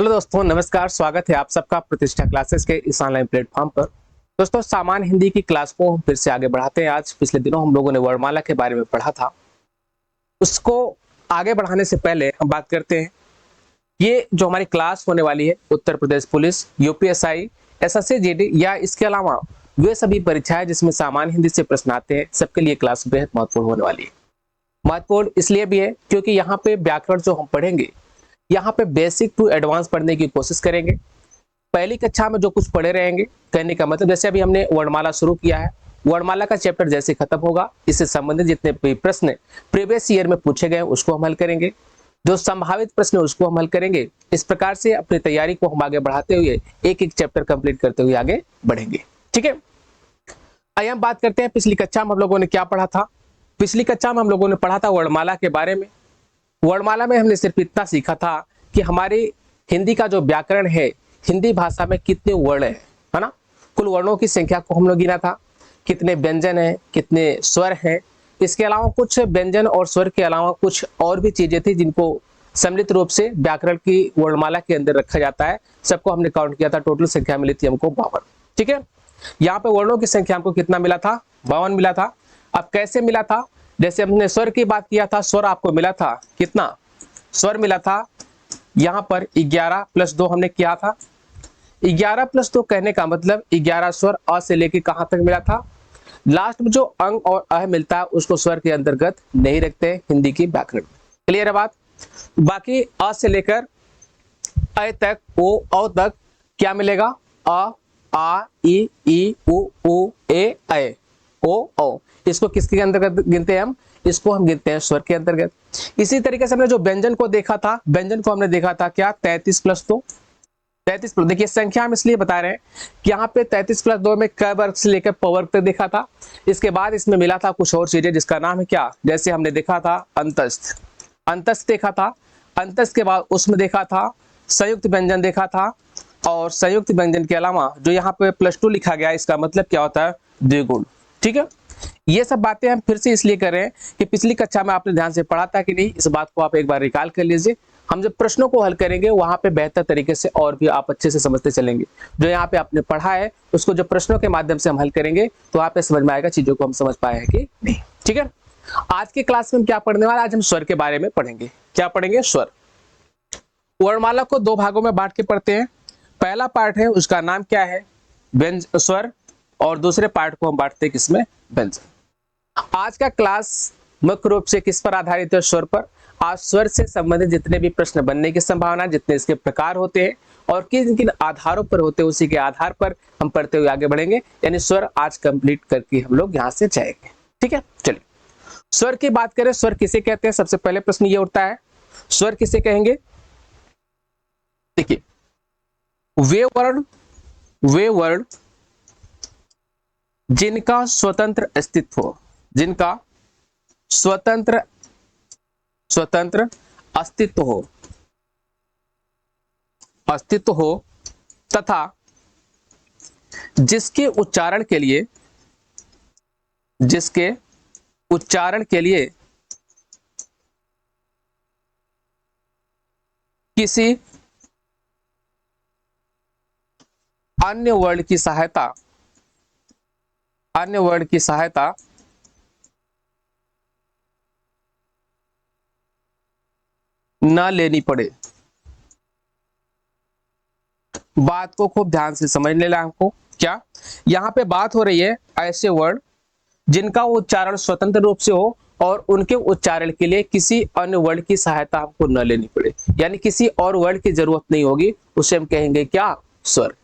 Hello दोस्तों, नमस्कार। स्वागत है आप सबका प्रतिष्ठा क्लासेस के इस ऑनलाइन प्लेटफॉर्म पर। दोस्तों, सामान्य हिंदी की क्लास को हम फिर से आगे बढ़ाते हैं। आज पिछले दिनों हम लोगों ने वर्णमाला के बारे में पढ़ा था। उसको आगे बढ़ाने से पहले हम बात करते हैं, ये जो हमारी क्लास होने वाली है Uttar Pradesh police, UPSI, SSC GD या इसके अलावा वे सभी परीक्षाएं जिसमें सामान्य हिंदी से प्रश्न आते हैं, सबके लिए क्लास बेहद महत्वपूर्ण होने वाली है। महत्वपूर्ण इसलिए भी है क्योंकि यहाँ पे व्याकरण जो हम पढ़ेंगे, यहाँ पे बेसिक टू एडवांस पढ़ने की कोशिश करेंगे। पहली कक्षा में जो कुछ पढ़े रहेंगे, कहने का मतलब जैसे अभी हमने वर्णमाला शुरू किया है, वर्णमाला का चैप्टर जैसे खत्म होगा, इससे संबंधित जितने भी प्रश्न प्रीवियस ईयर में पूछे गए उसको हम हल करेंगे, जो संभावित प्रश्न उसको हम हल करेंगे। इस प्रकार से अपनी तैयारी को हम आगे बढ़ाते हुए एक एक चैप्टर कंप्लीट करते हुए आगे बढ़ेंगे। ठीक है, आइए हम बात करते हैं पिछली कक्षा में हम लोगों ने क्या पढ़ा था। पिछली कक्षा में हम लोगों ने पढ़ा था वर्णमाला के बारे में। वर्णमाला में हमने सिर्फ इतना सीखा था कि हमारी हिंदी का जो व्याकरण है, हिंदी भाषा में कितने वर्ण है ना, कुल वर्णों की संख्या को हम लोग गिना था, कितने व्यंजन हैं, कितने स्वर हैं। इसके अलावा कुछ व्यंजन और स्वर के अलावा कुछ और भी चीजें थी जिनको सम्मिलित रूप से व्याकरण की वर्णमाला के अंदर रखा जाता है। सबको हमने काउंट किया था, टोटल संख्या मिली थी हमको 52। ठीक है, यहाँ पे वर्णों की संख्या हमको कितना मिला था? 52 मिला था। अब कैसे मिला था? जैसे हमने स्वर की बात किया था, स्वर आपको मिला था कितना? स्वर मिला था यहाँ पर 11 + 2 हमने किया था। 11 + 2 कहने का मतलब 11 स्वर अ से लेकर कहां तक मिला था? लास्ट में जो अंग और अह मिलता है उसको स्वर के अंतर्गत नहीं रखते हिंदी की व्याकरण। क्लियर है बात? बाकी अ से लेकर अ तक, ओ औ तक क्या मिलेगा? अ, आ, ई, उ, ए, ऐ, ओ, औ। इसको किसके अंतर्गत गिनते हैं हम? इसको हम गिनते हैं स्वर के अंतर्गत। इसी तरीके से हमने जो व्यंजन को देखा था, व्यंजन को हमने देखा था क्या? 33 + 2, 33 + देखिए संख्या हम इसलिए बता रहे हैं कि यहाँ पे 33 + 2 में क वर्ग से लेकर प वर्ग तक देखा था। इसके बाद इसमें मिला था कुछ और चीजें जिसका नाम है क्या? जैसे हमने देखा था अंतस्थ, अंतस्थ देखा था। अंतस्थ के बाद उसमें देखा था संयुक्त व्यंजन देखा था, और संयुक्त व्यंजन के अलावा जो यहाँ पे +2 लिखा गया, इसका मतलब क्या होता है? द्विगुण। ठीक है, ये सब बातें हम फिर से इसलिए कर रहे हैं कि पिछली कक्षा में आपने ध्यान से पढ़ा था कि नहीं, इस बात को आप एक बार रिकॉल कर लीजिए। हम जब प्रश्नों को हल करेंगे वहां पे बेहतर तरीके से और भी आप अच्छे से समझते चलेंगे। जो यहाँ पे आपने पढ़ा है उसको जब प्रश्नों के माध्यम से हम हल करेंगे तो आप समझ में आएगा चीजों को हम समझ पाए हैं कि नहीं। ठीक है, आज की क्लास में हम क्या पढ़ने वाले? आज हम स्वर के बारे में पढ़ेंगे। क्या पढ़ेंगे? स्वर। वर्णमाला को 2 भागों में बांट के पढ़ते हैं। पहला पार्ट है उसका नाम क्या है? व्यंजन स्वर, और दूसरे पार्ट को हम बांटते हैं किसमें? व्यंजन। आज का क्लास मुख्य रूप से किस पर आधारित है? स्वर पर। आज स्वर से संबंधित जितने भी प्रश्न बनने की संभावना, जितने इसके प्रकार होते हैं और किन किन आधारों पर होते हैं, उसी के आधार पर हम पढ़ते हुए आगे बढ़ेंगे। यानी स्वर आज कंप्लीट करके हम लोग यहाँ से जाएंगे। ठीक है, चलिए स्वर की बात करें। स्वर किसे कहते हैं? सबसे पहले प्रश्न ये उठता है, स्वर किसे कहेंगे? देखिए, वे वर्ण जिनका स्वतंत्र अस्तित्व हो, जिनका स्वतंत्र अस्तित्व हो तथा जिसके उच्चारण के लिए किसी अन्य वर्ण की सहायता न लेनी पड़े। बात को खूब ध्यान से समझ लेना हमको। क्या यहाँ पे बात हो रही है? ऐसे वर्ण जिनका उच्चारण स्वतंत्र रूप से हो और उनके उच्चारण के लिए किसी अन्य वर्ण की सहायता हमको न लेनी पड़े, यानी किसी और वर्ण की जरूरत नहीं होगी, उसे हम कहेंगे क्या? स्वर।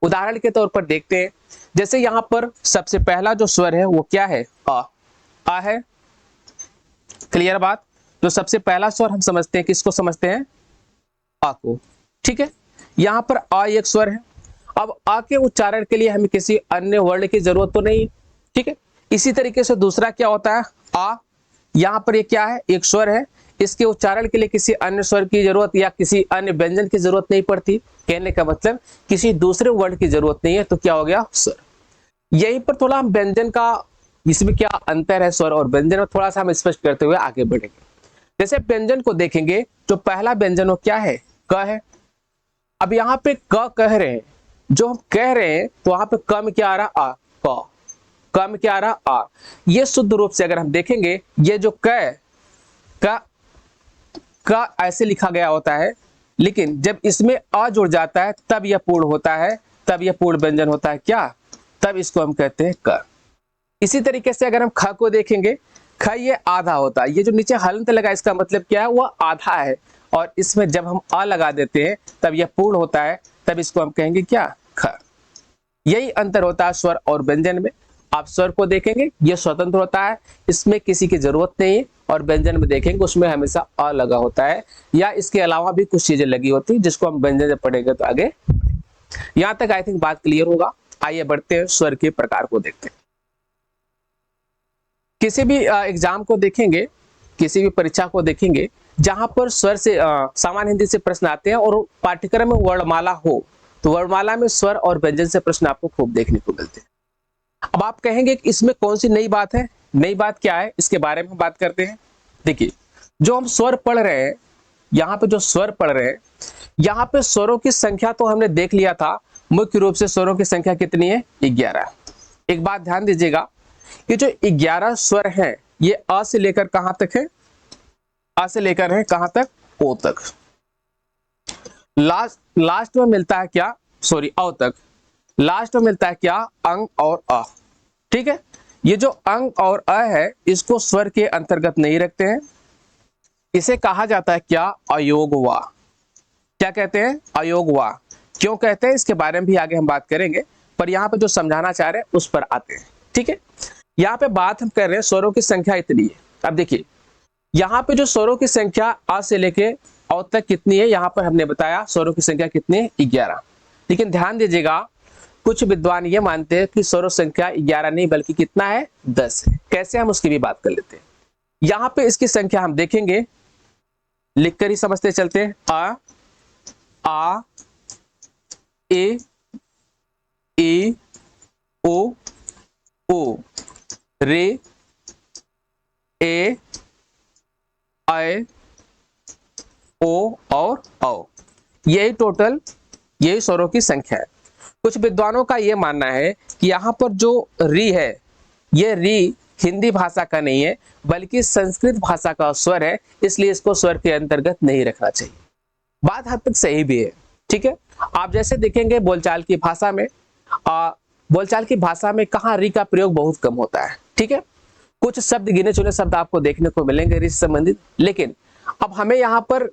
उदाहरण के तौर पर देखते हैं, जैसे यहाँ पर सबसे पहला जो स्वर है वो क्या है? आ है। क्लियर बात? जो सबसे पहला स्वर हम समझते हैं, किसको समझते हैं? आ को। ठीक है, यहाँ पर आ एक स्वर है। अब आ के उच्चारण के लिए हमें किसी अन्य वर्ण की जरूरत तो नहीं। ठीक है, इसी तरीके से दूसरा क्या होता है? आ, यहाँ पर ये क्या है? एक स्वर है। इसके उच्चारण के लिए किसी अन्य स्वर की जरूरत या किसी अन्य व्यंजन की जरूरत नहीं पड़ती। कहने का मतलब किसी दूसरे वर्ण की जरूरत नहीं है, तो क्या हो गया? स्वर। यहीं पर थोड़ा हम व्यंजन का, इसमें क्या अंतर है स्वर और व्यंजन में, थोड़ा सा हम स्पष्ट करते हुए आगे बढ़ेंगे। जैसे व्यंजन को देखेंगे, जो पहला व्यंजन वो क्या है? क है। अब यहाँ पे क कह रहे हैं, जो हम कह रहे हैं तो वहां पे क में क्या आ रहा, आ, क में क्या आ रहा, आ। ये शुद्ध रूप से अगर हम देखेंगे, ये जो का ऐसे लिखा गया होता है, लेकिन जब इसमें अ जुड़ जाता है तब यह पूर्ण होता है, तब यह पूर्ण व्यंजन होता है क्या, तब इसको हम कहते हैं क। इसी तरीके से अगर हम ख को देखेंगे, ख ये आधा होता है, ये जो नीचे हलंत लगा इसका मतलब क्या है, वह आधा है, और इसमें जब हम अ लगा देते हैं तब यह पूर्ण होता है, तब इसको हम कहेंगे क्या, ख। यही अंतर होता है स्वर और व्यंजन में। आप स्वर को देखेंगे ये स्वतंत्र होता है, इसमें किसी की जरूरत नहीं है, और व्यंजन में देखेंगे उसमें हमेशा अ लगा होता है, या इसके अलावा भी कुछ चीजें लगी होती है जिसको हम व्यंजन जब पढ़ेंगे तो आगे। यहां तक आई थिंक बात क्लियर होगा। आइए बढ़ते हैं, स्वर के प्रकार को देखते हैं। किसी भी एग्जाम को देखेंगे, किसी भी परीक्षा को देखेंगे, जहां पर स्वर से सामान्य हिंदी से प्रश्न आते हैं और पाठ्यक्रम में वर्णमाला हो, तो वर्णमाला में स्वर और व्यंजन से प्रश्न आपको खूब देखने को मिलते हैं। अब आप कहेंगे कि इसमें कौन सी नई बात है, नई बात क्या है, इसके बारे में बात करते हैं। देखिए, जो हम स्वर पढ़ रहे हैं, यहाँ पे जो स्वर पढ़ रहे हैं, यहाँ पे स्वरों की संख्या तो हमने देख लिया था, मुख्य रूप से स्वरों की संख्या कितनी है, 11। एक बात ध्यान दीजिएगा, ये जो 11 स्वर हैं, ये अ से लेकर कहां तक है, अ से लेकर है कहां तक, ओ तक। लास्ट में मिलता है क्या, सॉरी अ तक, लास्ट में मिलता है क्या, अंग और अ। ठीक है, ये जो अंग और अ है, इसको स्वर के अंतर्गत नहीं रखते हैं, इसे कहा जाता है क्या, अयोगवा। क्या कहते हैं, अयोगवा। क्यों कहते हैं इसके बारे में भी आगे हम बात करेंगे, पर यहाँ पे जो समझाना चाह रहे हैं उस पर आते हैं। ठीक है, यहाँ पे बात हम कर रहे हैं स्वरों की संख्या इतनी है। अब देखिए, यहाँ पे जो स्वरों की संख्या अ से लेके औ तक कितनी है, यहाँ पर हमने बताया स्वरों की संख्या कितनी है, 11। लेकिन ध्यान दीजिएगा, कुछ विद्वान ये मानते हैं कि स्वरों संख्या 11 नहीं बल्कि कितना है, 10 है। कैसे, हम उसकी भी बात कर लेते हैं। यहाँ पे इसकी संख्या हम देखेंगे, लिखकर ही समझते चलते हैं। आ ए ओ रे ए ऐ ओ और औ। यही टोटल, यही स्वरों की संख्या है। कुछ विद्वानों का यह मानना है कि यहाँ पर जो री है, ये री हिंदी भाषा का नहीं है बल्कि संस्कृत भाषा का स्वर है, इसलिए इसको स्वर के अंतर्गत नहीं रखना चाहिए। बात हद तक सही भी है। ठीक है, आप जैसे देखेंगे बोलचाल की भाषा में, बोलचाल की भाषा में कहाँ री का प्रयोग बहुत कम होता है। ठीक है, कुछ शब्द, गिने चुने शब्द आपको देखने को मिलेंगे री से संबंधित। लेकिन अब हमें यहाँ पर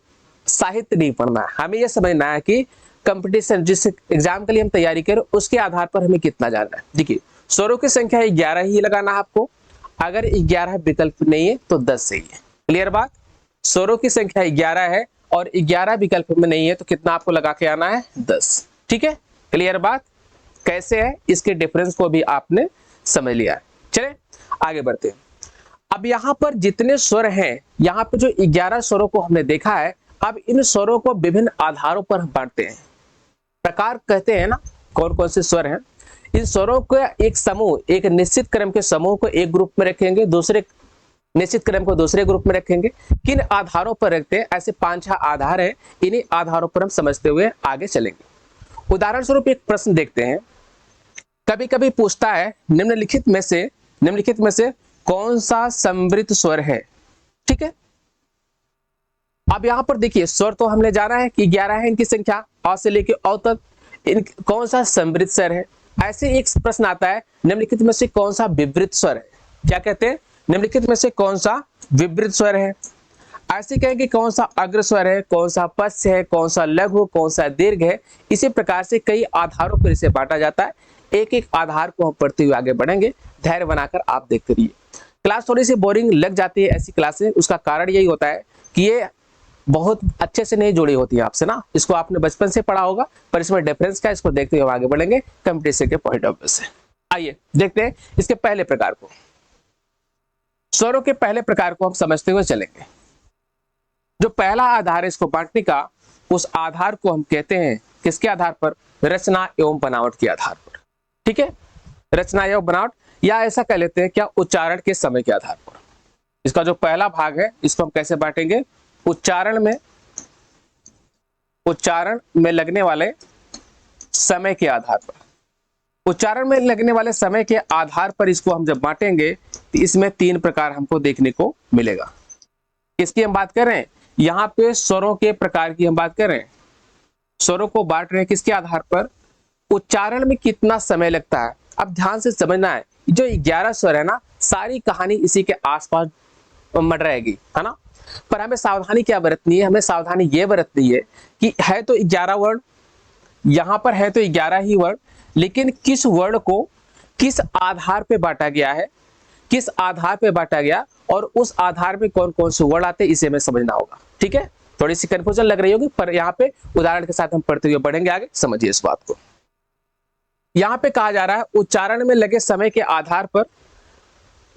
साहित्य नहीं पढ़ना है, हमें यह समझना है कि कंपटीशन, जिस एग्जाम के लिए हम तैयारी करें उसके आधार पर हमें कितना जानना है। देखिए, स्वरों की संख्या 11 ही लगाना है आपको, अगर 11 विकल्प नहीं है तो 10 सही है। क्लियर बात, स्वरों की संख्या 11 है और 11 विकल्प में नहीं है तो कितना आपको लगा के आना है, 10। ठीक है, क्लियर बात। कैसे है, इसके डिफरेंस को भी आपने समझ लिया है। चले आगे बढ़ते हैं। अब यहाँ पर जितने स्वर हैं, यहाँ पे जो 11 स्वरों को हमने देखा है, अब इन स्वरों को विभिन्न आधारों पर हम बांटते हैं। प्रकार कहते हैं ना, कौन कौन से स्वर हैं। इन स्वरों का एक समूह, एक निश्चित क्रम के समूह को एक ग्रुप में रखेंगे, दूसरे निश्चित क्रम को दूसरे ग्रुप में रखेंगे। किन आधारों पर रखते हैं, ऐसे 5-6 आधार हैं, इन्हीं आधारों पर हम समझते हुए आगे चलेंगे। उदाहरण स्वरूप एक प्रश्न देखते हैं, कभी कभी पूछता है निम्नलिखित में से कौन सा समृद्ध स्वर है। ठीक है, अब यहां पर देखिए, स्वर तो हमने जाना है कि 11 है इनकी संख्या, अ से लेके औ तक। कौन सा समृद्ध स्वर है। ऐसे एक प्रश्न आता है, निम्नलिखित में से कौन सा विवृत स्वर है। क्या कहते हैं, निम्नलिखित में से कौन सा विवृत स्वर है। ऐसे कहेंगे कौन सा अग्र स्वर है, कौन सा पश्च है, कौन सा लघु, कौन सा दीर्घ है। इसी प्रकार से कई आधारों पर इसे बांटा जाता है। एक एक आधार को हम पढ़ते हुए आगे बढ़ेंगे, धैर्य बनाकर आप देखते रहिए। क्लास थोड़ी सी बोरिंग लग जाती है ऐसी क्लासें, उसका कारण यही होता है कि ये बहुत अच्छे से नहीं जुड़ी होती है आपसे ना। इसको आपने बचपन से पढ़ा होगा, पर इसमें डिफरेंस क्या है, इसको देखते हुए आगे बढ़ेंगे कंपटीशन के पॉइंट ऑफ व्यू से। आइए देखते हैं इसके पहले प्रकार को। स्वरों के पहले प्रकार को हम समझते हुए चलेंगे। जो पहला आधार है इसको बांटने का, उस आधार को हम कहते हैं किसके आधार पर, रचना एवं बनावट के आधार पर। ठीक है, रचना एवं बनावट, या ऐसा कह लेते हैं क्या, उच्चारण के समय के आधार पर। इसका जो पहला भाग है इसको हम कैसे बांटेंगे, उच्चारण में उच्चारण में लगने वाले समय के आधार पर, उच्चारण में लगने वाले समय के आधार पर इसको हम जब बांटेंगे तो इसमें 3 प्रकार हमको देखने को मिलेगा। किसकी हम बात कर रहे हैं? यहाँ पे स्वरों के प्रकार की हम बात कर रहे हैं। स्वरों को बांट रहे हैं किसके आधार पर? उच्चारण में कितना समय लगता है। अब ध्यान से समझना है, जो 11 स्वर है ना, सारी कहानी इसी के आसपास मंडराएगी, है ना। पर हमें सावधानी क्या बरतनी है? हमें सावधानी ये बरतनी है कि है तो 11 वर्ण, यहाँ पर है तो 11 ही वर्ण, लेकिन किस वर्ण को किस आधार पे बांटा गया है, किस आधार पे बांटा गया और उस आधार पे कौन कौन से वर्ण आते हैं, इसे हमें समझना होगा। ठीक है, थोड़ी सी कंफ्यूजन लग रही होगी, पर यहाँ पे उदाहरण के साथ हम पढ़ते हुए बढ़ेंगे आगे, समझिए इस बात को। यहाँ पे कहा जा रहा है उच्चारण में लगे समय के आधार पर,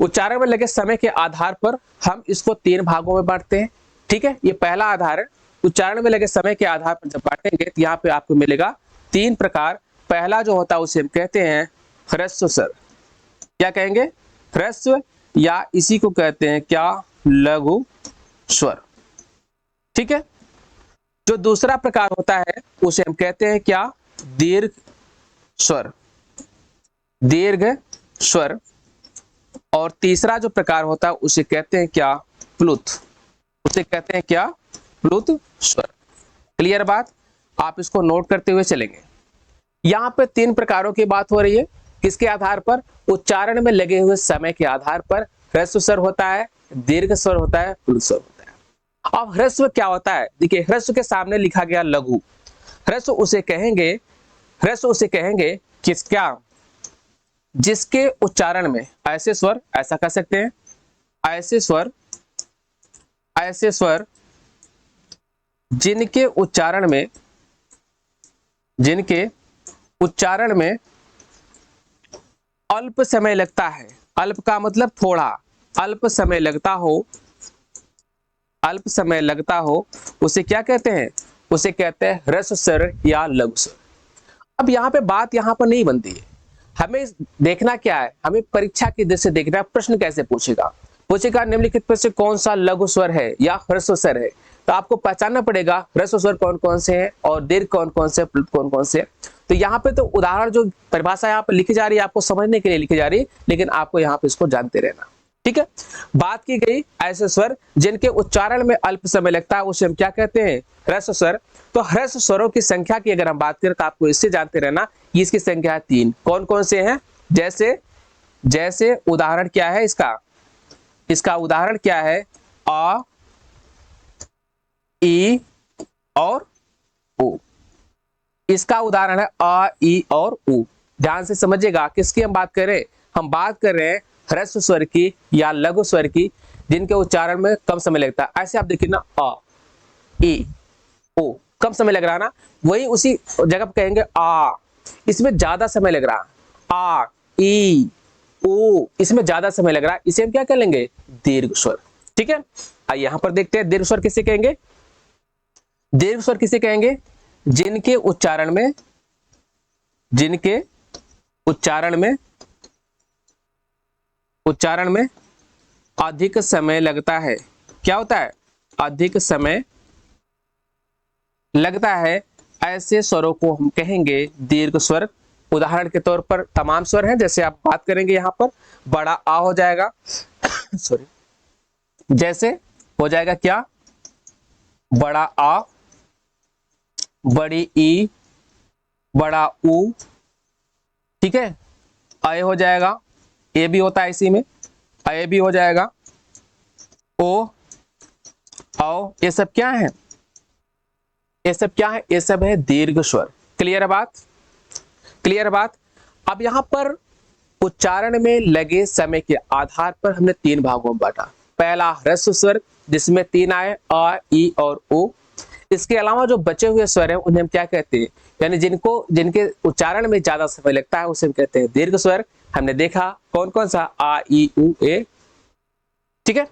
उच्चारण में लगे समय के आधार पर हम इसको 3 भागों में बांटते हैं। ठीक है, ये पहला आधार है। उच्चारण में लगे समय के आधार पर जब बांटेंगे तो यहाँ पे आपको मिलेगा 3 प्रकार। पहला जो होता है उसे हम कहते हैं ह्रस्व स्वर। क्या कहेंगे? ह्रस्व, या इसी को कहते हैं क्या? लघु स्वर। ठीक है, जो दूसरा प्रकार होता है उसे हम कहते हैं क्या? दीर्घ स्वर, दीर्घ स्वर। और तीसरा जो प्रकार होता है उसे कहते हैं क्या? प्लुत, उसे कहते हैं क्या? प्लुत स्वर। क्लियर बात? आप इसको नोट करते हुए चलेंगे। यहाँ पे 3 प्रकारों की बात हो रही है। किसके आधार पर? उच्चारण में लगे हुए समय के आधार पर ह्रस्व स्वर होता है, दीर्घ स्वर होता है, प्लुत स्वर होता है। अब ह्रस्व क्या होता है? देखिए, ह्रस्व के सामने लिखा गया लघु। ह्रस्व उसे कहेंगे, ह्रस्व उसे कहेंगे किस क्या? जिसके उच्चारण में ऐसे स्वर, ऐसा कह सकते हैं, ऐसे स्वर, ऐसे स्वर जिनके उच्चारण में, जिनके उच्चारण में अल्प समय लगता है। अल्प का मतलब थोड़ा, अल्प समय लगता हो, अल्प समय लगता हो, उसे क्या कहते हैं? उसे कहते हैं ह्रस्व स्वर या लघु स्वर। अब यहाँ पे बात यहाँ पर नहीं बनती है। हमें देखना क्या है? हमें परीक्षा की दृष्टि से देखना है, प्रश्न कैसे पूछेगा। पूछेगा निम्नलिखित में से कौन सा लघु स्वर है या ह्रस्व स्वर है, तो आपको पहचानना पड़ेगा ह्रस्व स्वर कौन कौन से हैं और दीर्घ कौन कौन से, प्लुत कौन कौन से। तो यहाँ पे तो उदाहरण जो परिभाषा यहाँ पर लिखी जा रही है आपको समझने के लिए लिखी जा रही है, लेकिन आपको यहाँ पे इसको जानते रहना। ठीक है, बात की गई ऐसे स्वर जिनके उच्चारण में अल्प समय लगता है, उसे हम क्या कहते हैं? ह्रस्व स्वर। तो ह्रस्व स्वरों की संख्या की अगर हम बात करें तो आपको इससे जानते रहना, इसकी संख्या है 3। कौन कौन से हैं? जैसे, जैसे उदाहरण क्या है इसका? इसका उदाहरण क्या है? आ, ई और उ। इसका उदाहरण है आ, ई और उ। ध्यान से समझिएगा, किसकी हम बात कर रहे हैं? हम बात कर रहे हैं ह्रस्व स्वर की या लघु स्वर की, जिनके उच्चारण में कम समय लगता है। ऐसे आप देखिए ना, आ, ई, ओ, कम समय लग रहा है ना, वही उसी जगह पर कहेंगे आ, इसमें ज्यादा समय लग रहा है। आ, ई, ओ, इसमें ज्यादा समय लग रहा है, इसे हम क्या कर लेंगे? दीर्घ स्वर। ठीक है, आइए यहां पर देखते हैं दीर्घ स्वर किसे कहेंगे। दीर्घ स्वर किसे कहेंगे? जिनके उच्चारण में, जिनके उच्चारण में, उच्चारण में अधिक समय लगता है। क्या होता है? अधिक समय लगता है, ऐसे स्वरों को हम कहेंगे दीर्घ स्वर। उदाहरण के तौर पर तमाम स्वर हैं, जैसे आप बात करेंगे यहाँ पर बड़ा आ हो जाएगा सॉरी, जैसे हो जाएगा क्या? बड़ा आ, बड़ी ई, बड़ा ऊ। ठीक है, अय हो जाएगा, ए भी होता है इसी में, अय भी हो जाएगा, ओ, औ। ये सब क्या है? ये सब क्या है? ये सब है दीर्घ स्वर। क्लियर है बात? क्लियर है बात? अब यहां पर उच्चारण में लगे समय के आधार पर हमने 3 भागों में बांटा। पहला ह्रस्व स्वर जिसमें 3 आए, आ, ई और ओ। इसके अलावा जो बचे हुए स्वर हैं उन्हें हम क्या कहते हैं? यानी जिनको, जिनके उच्चारण में ज्यादा समय लगता है उसे हम कहते हैं दीर्घ स्वर। हमने देखा कौन कौन सा? आ, ई, उ, ए। ठीक है,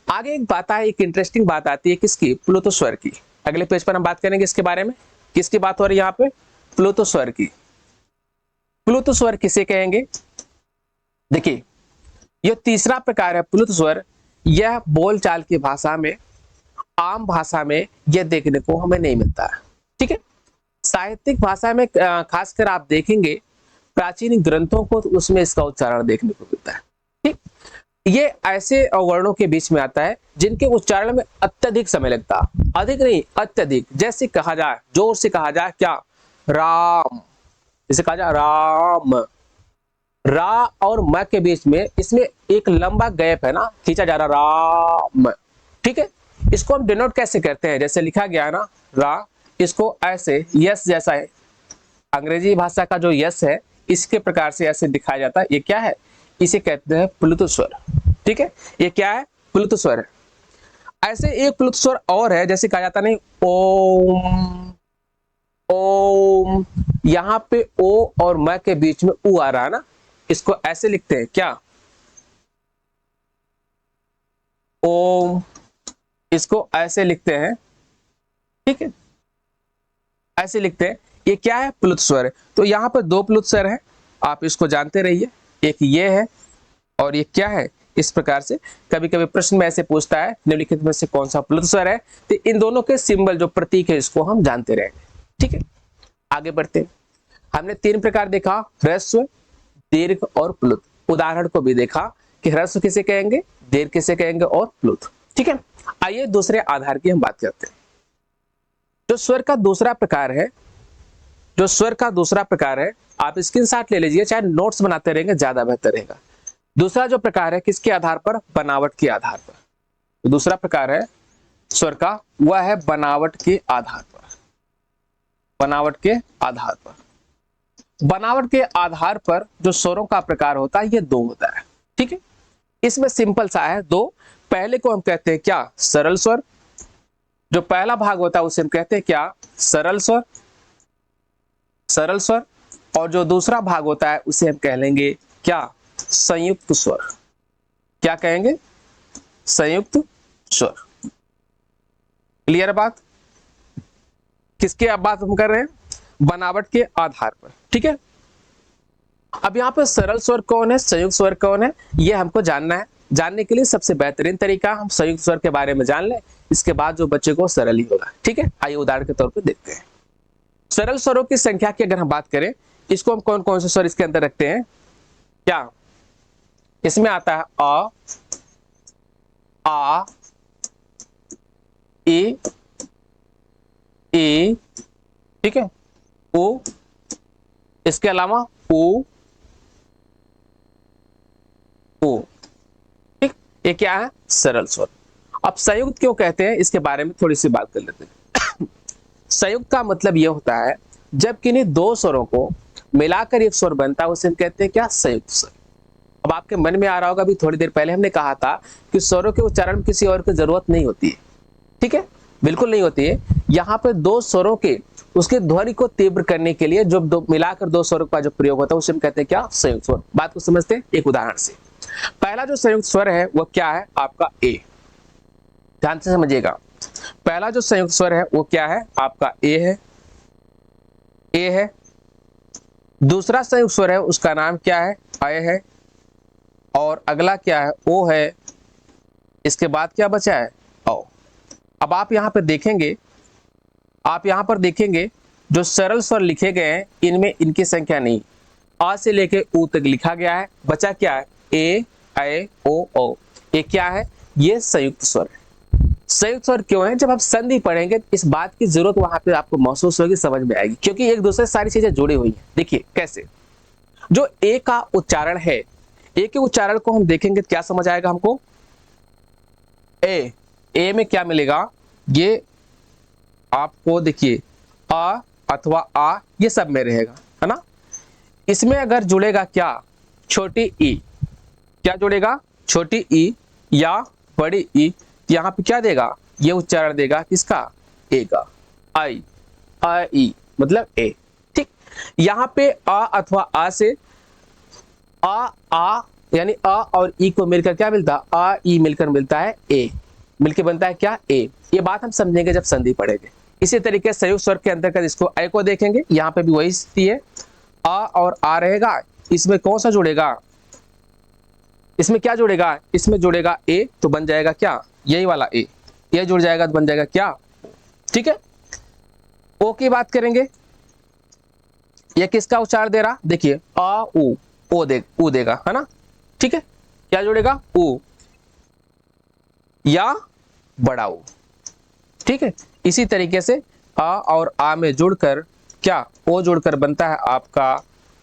आगे एक बात है, एक इंटरेस्टिंग बात आती है किसकी? प्लुत स्वर की। अगले पेज पर हम बात करेंगे इसके बारे में। किसकी बात हो रही है यहाँ पे? प्लुत स्वर की। प्लुत स्वर किसे कहेंगे? देखिए, यह तीसरा प्रकार है प्लुत स्वर। यह बोलचाल की भाषा में, आम भाषा में यह देखने को हमें नहीं मिलता है। साहित्यिक भाषा में खासकर आप देखेंगे प्राचीन ग्रंथों को, तो उसमें इसका उच्चारण देखने को मिलता है। ठीक, ये ऐसे वर्णों के बीच में आता है जिनके उच्चारण में अत्यधिक समय लगता है, अधिक नहीं अत्यधिक। जैसे कहा जाए, जोर से कहा जाए क्या, राम, जैसे कहा जाए राम, रा और म के बीच में इसमें एक लंबा गैप है ना, खींचा जा रहा राम। ठीक है, इसको हम डिनोट कैसे करते हैं, जैसे लिखा गया है ना रा, इसको ऐसे यस जैसा है, अंग्रेजी भाषा का जो यस है इसके प्रकार से ऐसे दिखाया जाता है। ये क्या है, इसे कहते हैं प्लुत स्वर। ठीक है, ये क्या है, प्लुत स्वर है। ऐसे एक प्लुत स्वर और है, जैसे कहा जाता नहीं ओम, ओम, यहां पे ओ और म के बीच में उ आ रहा है ना, इसको ऐसे लिखते हैं क्या, ओम, इसको ऐसे लिखते हैं। ठीक है, ऐसे लिखते हैं। ये क्या है, प्लुत स्वर है। तो यहाँ पर दो प्लुत स्वर है, आप इसको जानते रहिए, एक ये है और ये क्या है। इस प्रकार से कभी कभी प्रश्न में ऐसे पूछता है निम्नलिखित में से कौन सा प्लुत स्वर है, तो इन दोनों के सिंबल जो प्रतीक है इसको हम जानते रहेंगे। ठीक है, आगे बढ़ते हैं। हमने तीन प्रकार देखा, ह्रस्व, दीर्घ और प्लुत। उदाहरण को भी देखा कि ह्रस्व किसे कहेंगे, दीर्घ किसे कहेंगे और प्लुत। ठीक है, आइए दूसरे आधार की हम बात करते हैं। जो स्वर का दूसरा प्रकार है, जो स्वर का दूसरा प्रकार है, आप स्क्रीनशॉट ले लीजिए, चाहे नोट्स बनाते रहेंगे ज्यादा बेहतर रहेगा। दूसरा जो प्रकार है किसके आधार पर, बनावट के आधार पर। तो दूसरा प्रकार है स्वर का, वह है बनावट के आधार पर। बनावट के आधार पर, बनावट के आधार पर जो स्वरों का प्रकार होता है ये दो होता है। ठीक है, इसमें सिंपल सा है दो। पहले को हम कहते हैं क्या, सरल स्वर। जो पहला भाग होता है उसे हम कहते हैं क्या, सरल स्वर, सरल स्वर। और जो दूसरा भाग होता है उसे हम कह लेंगे क्या, संयुक्त स्वर। क्या कहेंगे, संयुक्त स्वर। क्लियर बात, किसके अब बात हम कर रहे हैं, बनावट के आधार पर। ठीक है, अब यहाँ पे सरल स्वर कौन है, संयुक्त स्वर कौन है, ये हमको जानना है। जानने के लिए सबसे बेहतरीन तरीका हम संयुक्त स्वर के बारे में जान लें, इसके बाद जो बच्चे को सरल ही होगा। ठीक है, आइए उदाहरण के तौर पर देखते हैं। सरल स्वरों की संख्या की अगर हम बात करें, इसको हम कौन कौन से स्वर इसके अंदर रखते हैं, क्या, इसमें आता है अ, आ, ए, ठीक है, ओ, इसके अलावा ओ, ओ। ठीक, ये क्या है, सरल स्वर। अब संयुक्त क्यों कहते हैं, इसके बारे में थोड़ी सी बात कर लेते हैं। संयुक्त का मतलब यह होता है जब किन्हीं दो स्वरों को मिलाकर एक स्वर बनता है, उसे हम कहते हैं क्या, संयुक्त स्वर। अब आपके मन में आ रहा होगा, अभी थोड़ी देर पहले हमने कहा था कि स्वरों के उच्चारण में किसी और की जरूरत नहीं होती है। ठीक है, बिल्कुल नहीं होती है। यहाँ पर दो स्वरों के उसके ध्वनि को तीव्र करने के लिए जो मिलाकर दो स्वरों का जो प्रयोग होता है उसे हम कहते हैं क्या, संयुक्त स्वर। बात को समझते हैं एक उदाहरण से। पहला जो संयुक्त स्वर है वो क्या है, आपका ए। ध्यान से समझिएगा, पहला जो संयुक्त स्वर है वो क्या है, आपका ए है, ए है। दूसरा संयुक्त स्वर है उसका नाम क्या है, अय है। और अगला क्या है, ओ है। इसके बाद क्या बचा है, औ। अब आप यहां पर देखेंगे, आप यहां पर देखेंगे जो सरल स्वर लिखे गए हैं इनमें इनकी संख्या नहीं, आ से लेके ऊ तक लिखा गया है। बचा क्या है, ए, ऐ, ओ, औ। ये क्या है, ये संयुक्त स्वर है। संयुक्त स्वर क्यों है, जब आप संधि पढ़ेंगे इस बात की जरूरत वहां पे आपको महसूस होगी, समझ में आएगी, क्योंकि एक दूसरे से सारी चीजें जुड़ी हुई हैं। देखिए कैसे, जो ए का उच्चारण है, ए के उच्चारण को हम देखेंगे क्या समझ आएगा हमको, ए, ए में क्या मिलेगा, ये आपको देखिए अ अथवा आ, ये सब में रहेगा, है ना। इसमें अगर जुड़ेगा क्या, छोटी ई, क्या जुड़ेगा, छोटी ई या बड़ी ई, यहाँ पे क्या देगा, ये उच्चारण देगा किसका, ए का, आई, आ ई मतलब ए। ठीक, यहाँ पे आ अथवा आ से आ यानी अ और ई को मिलकर क्या मिलता है, आ ई मिलकर मिलता है ए, मिलकर बनता है क्या, ए। ये बात हम समझेंगे जब संधि पढ़ेंगे। इसी तरीके से संयुक्त स्वर के अंतर्गत इसको ए को देखेंगे, यहाँ पे भी वही स्थिति है, आ और आ रहेगा, इसमें कौन सा जुड़ेगा, इसमें क्या जुड़ेगा, इसमें जुड़ेगा ए, तो बन जाएगा क्या, यही वाला ए, ये जुड़ जाएगा तो बन जाएगा क्या। ठीक है, ओ की बात करेंगे, ये किसका उच्चारण दे रहा, देखिए आ उ, ऊ देगा, है ना, ठीक है, क्या जुड़ेगा, ऊ या बड़ा ऊ, ठीक है। इसी तरीके से आ और आ में जुड़कर क्या, ओ जुड़कर बनता है आपका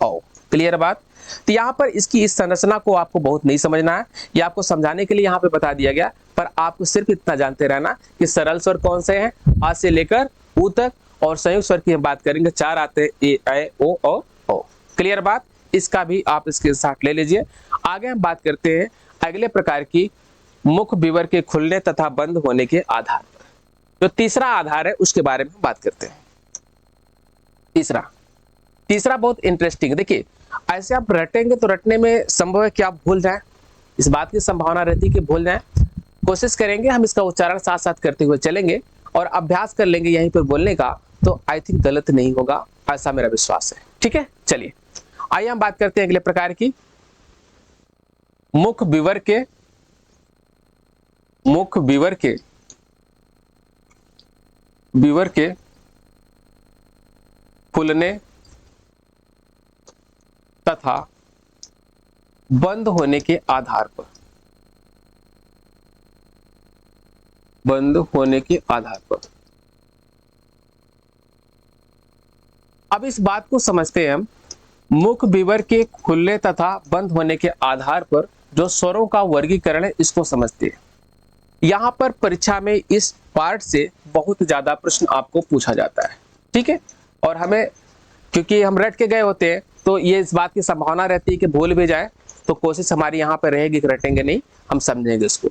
औ। क्लियर बात। तो यहाँ पर इसकी इस संरचना को आपको बहुत नहीं समझना है, ये आपको समझाने के लिए यहाँ पे बता दिया गया, पर आपको सिर्फ इतना जानते रहना कि सरल स्वर कौन से हैं, आ से लेकर ऊ तक, और संयुक्त स्वर की हम बात करेंगे, 4 आते हैं, ए, ऐ, ओ और औ। क्लियर बात। इसका भी आप इसके साथ ले लीजिए। आगे हम बात करते हैं अगले प्रकार की, मुख विवर के खुलने तथा बंद होने के आधार पर। जो तीसरा आधार है उसके बारे में बात करते हैं। तीसरा बहुत इंटरेस्टिंग, देखिए ऐसे आप रटेंगे तो रटने में संभव है कि आप भूल जाएं, इस बात की संभावना रहती है कि भूल जाएं। कोशिश करेंगे हम इसका उच्चारण साथ साथ करते हुए चलेंगे और अभ्यास कर लेंगे यहीं पर बोलने का, तो आई थिंक गलत नहीं होगा, ऐसा मेरा विश्वास है। ठीक है, चलिए आइए हम बात करते हैं अगले प्रकार की, मुख विवर के खुलने तथा बंद होने के आधार पर, अब इस बात को समझते हैं हम, मुख विवर के खुलने तथा बंद होने के आधार पर जो स्वरों का वर्गीकरण है इसको समझते हैं। यहां पर परीक्षा में इस पार्ट से बहुत ज्यादा प्रश्न आपको पूछा जाता है, ठीक है, और हमें क्योंकि हम रट के गए होते हैं तो ये इस बात की संभावना रहती है कि भूल भी जाए, तो कोशिश हमारी यहां पर रहेगी कि रटेंगे नहीं, हम समझेंगे इसको।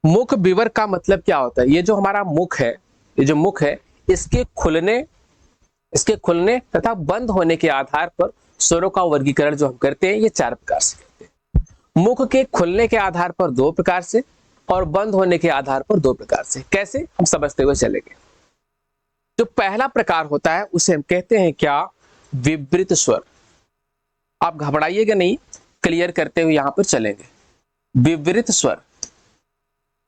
मुख विवर का मतलब क्या होता है, ये जो हमारा मुख है, ये जो मुख है, इसके खुलने तथा बंद होने के आधार पर स्वरों का वर्गीकरण जो हम करते हैं ये 4 प्रकार से करते हैं। मुख के खुलने के आधार पर 2 प्रकार से और बंद होने के आधार पर 2 प्रकार से। कैसे, हम समझते हुए चलेंगे। जो पहला प्रकार होता है उसे हम कहते हैं क्या, विवृत स्वर। आप घबराइएगा नहीं, क्लियर करते हुए यहां पर चलेंगे।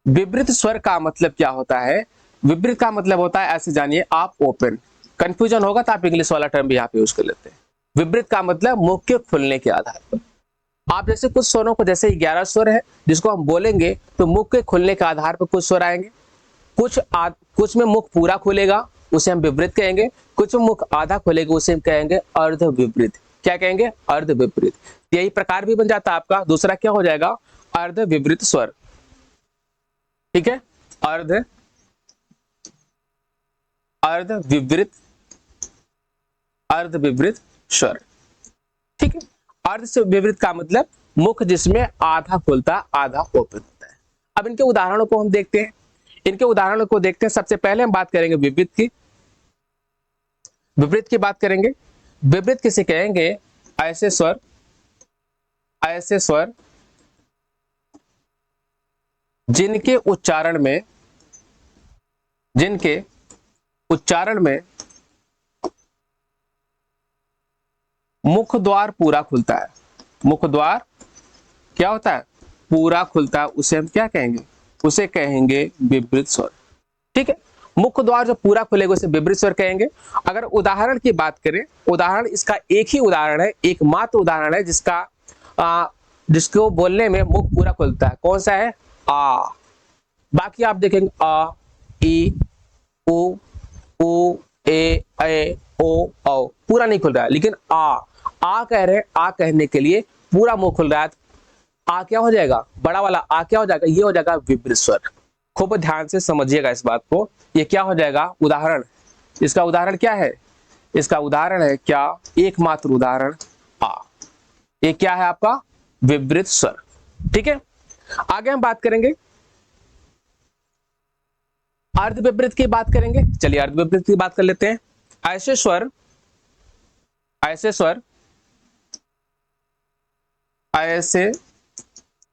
विवृत स्वर का मतलब क्या होता है, विवृत का मतलब होता है, ऐसे जानिए आप, ओपन। कंफ्यूजन होगा तो आप इंग्लिश वाला टर्म भी यहाँ पे यूज कर लेते हैं। विवृत का मतलब मुख के खुलने के आधार पर। आप जैसे कुछ स्वरों को, जैसे 11 स्वर है जिसको हम बोलेंगे तो मुख के खुलने के आधार पर कुछ स्वर आएंगे, कुछ में मुख पूरा खुलेगा उसे हम विवृत कहेंगे, कुछ में मुख आधा खुलेगा उसे हम कहेंगे अर्ध विवृत। क्या कहेंगे, अर्ध विवृत। यही प्रकार भी बन जाता है आपका, दूसरा क्या हो जाएगा, अर्ध विवृत स्वर। ठीक है, अर्ध विवृत स्वर। ठीक है, अर्ध से विवृत का मतलब मुख जिसमें आधा खुलता आधा ओपन होता है। अब इनके उदाहरणों को हम देखते हैं, सबसे पहले हम बात करेंगे विवृत की बात करेंगे। विवृत किसे कहेंगे, ऐसे स्वर जिनके उच्चारण में मुख द्वार पूरा खुलता है, मुख द्वार क्या होता है, पूरा खुलता है, उसे हम क्या कहेंगे, उसे कहेंगे विवृत स्वर। ठीक है, मुख द्वार जो पूरा खुलेगा उसे विवृत स्वर कहेंगे। अगर उदाहरण की बात करें, उदाहरण इसका एक ही उदाहरण है, एकमात्र उदाहरण है जिसको बोलने में मुख पूरा खुलता है, कौन सा है, आ। बाकी आप देखेंगे आ, ई, उ, ए, ओ, औ पूरा नहीं खुल रहा है, लेकिन आ कह रहे हैं, आ कहने के लिए पूरा मुंह खुल रहा है। आ क्या हो जाएगा, बड़ा वाला आ क्या हो जाएगा, ये हो जाएगा विवृत स्वर। खूब ध्यान से समझिएगा इस बात को। ये क्या हो जाएगा, उदाहरण। इसका उदाहरण क्या है, इसका उदाहरण है क्या, एकमात्र उदाहरण आ। ये क्या है आपका, विवृत स्वर। ठीक है, आगे हम बात करेंगे अर्ध विवृत की बात करेंगे। चलिए अर्ध विवृत की बात कर लेते हैं। ऐसे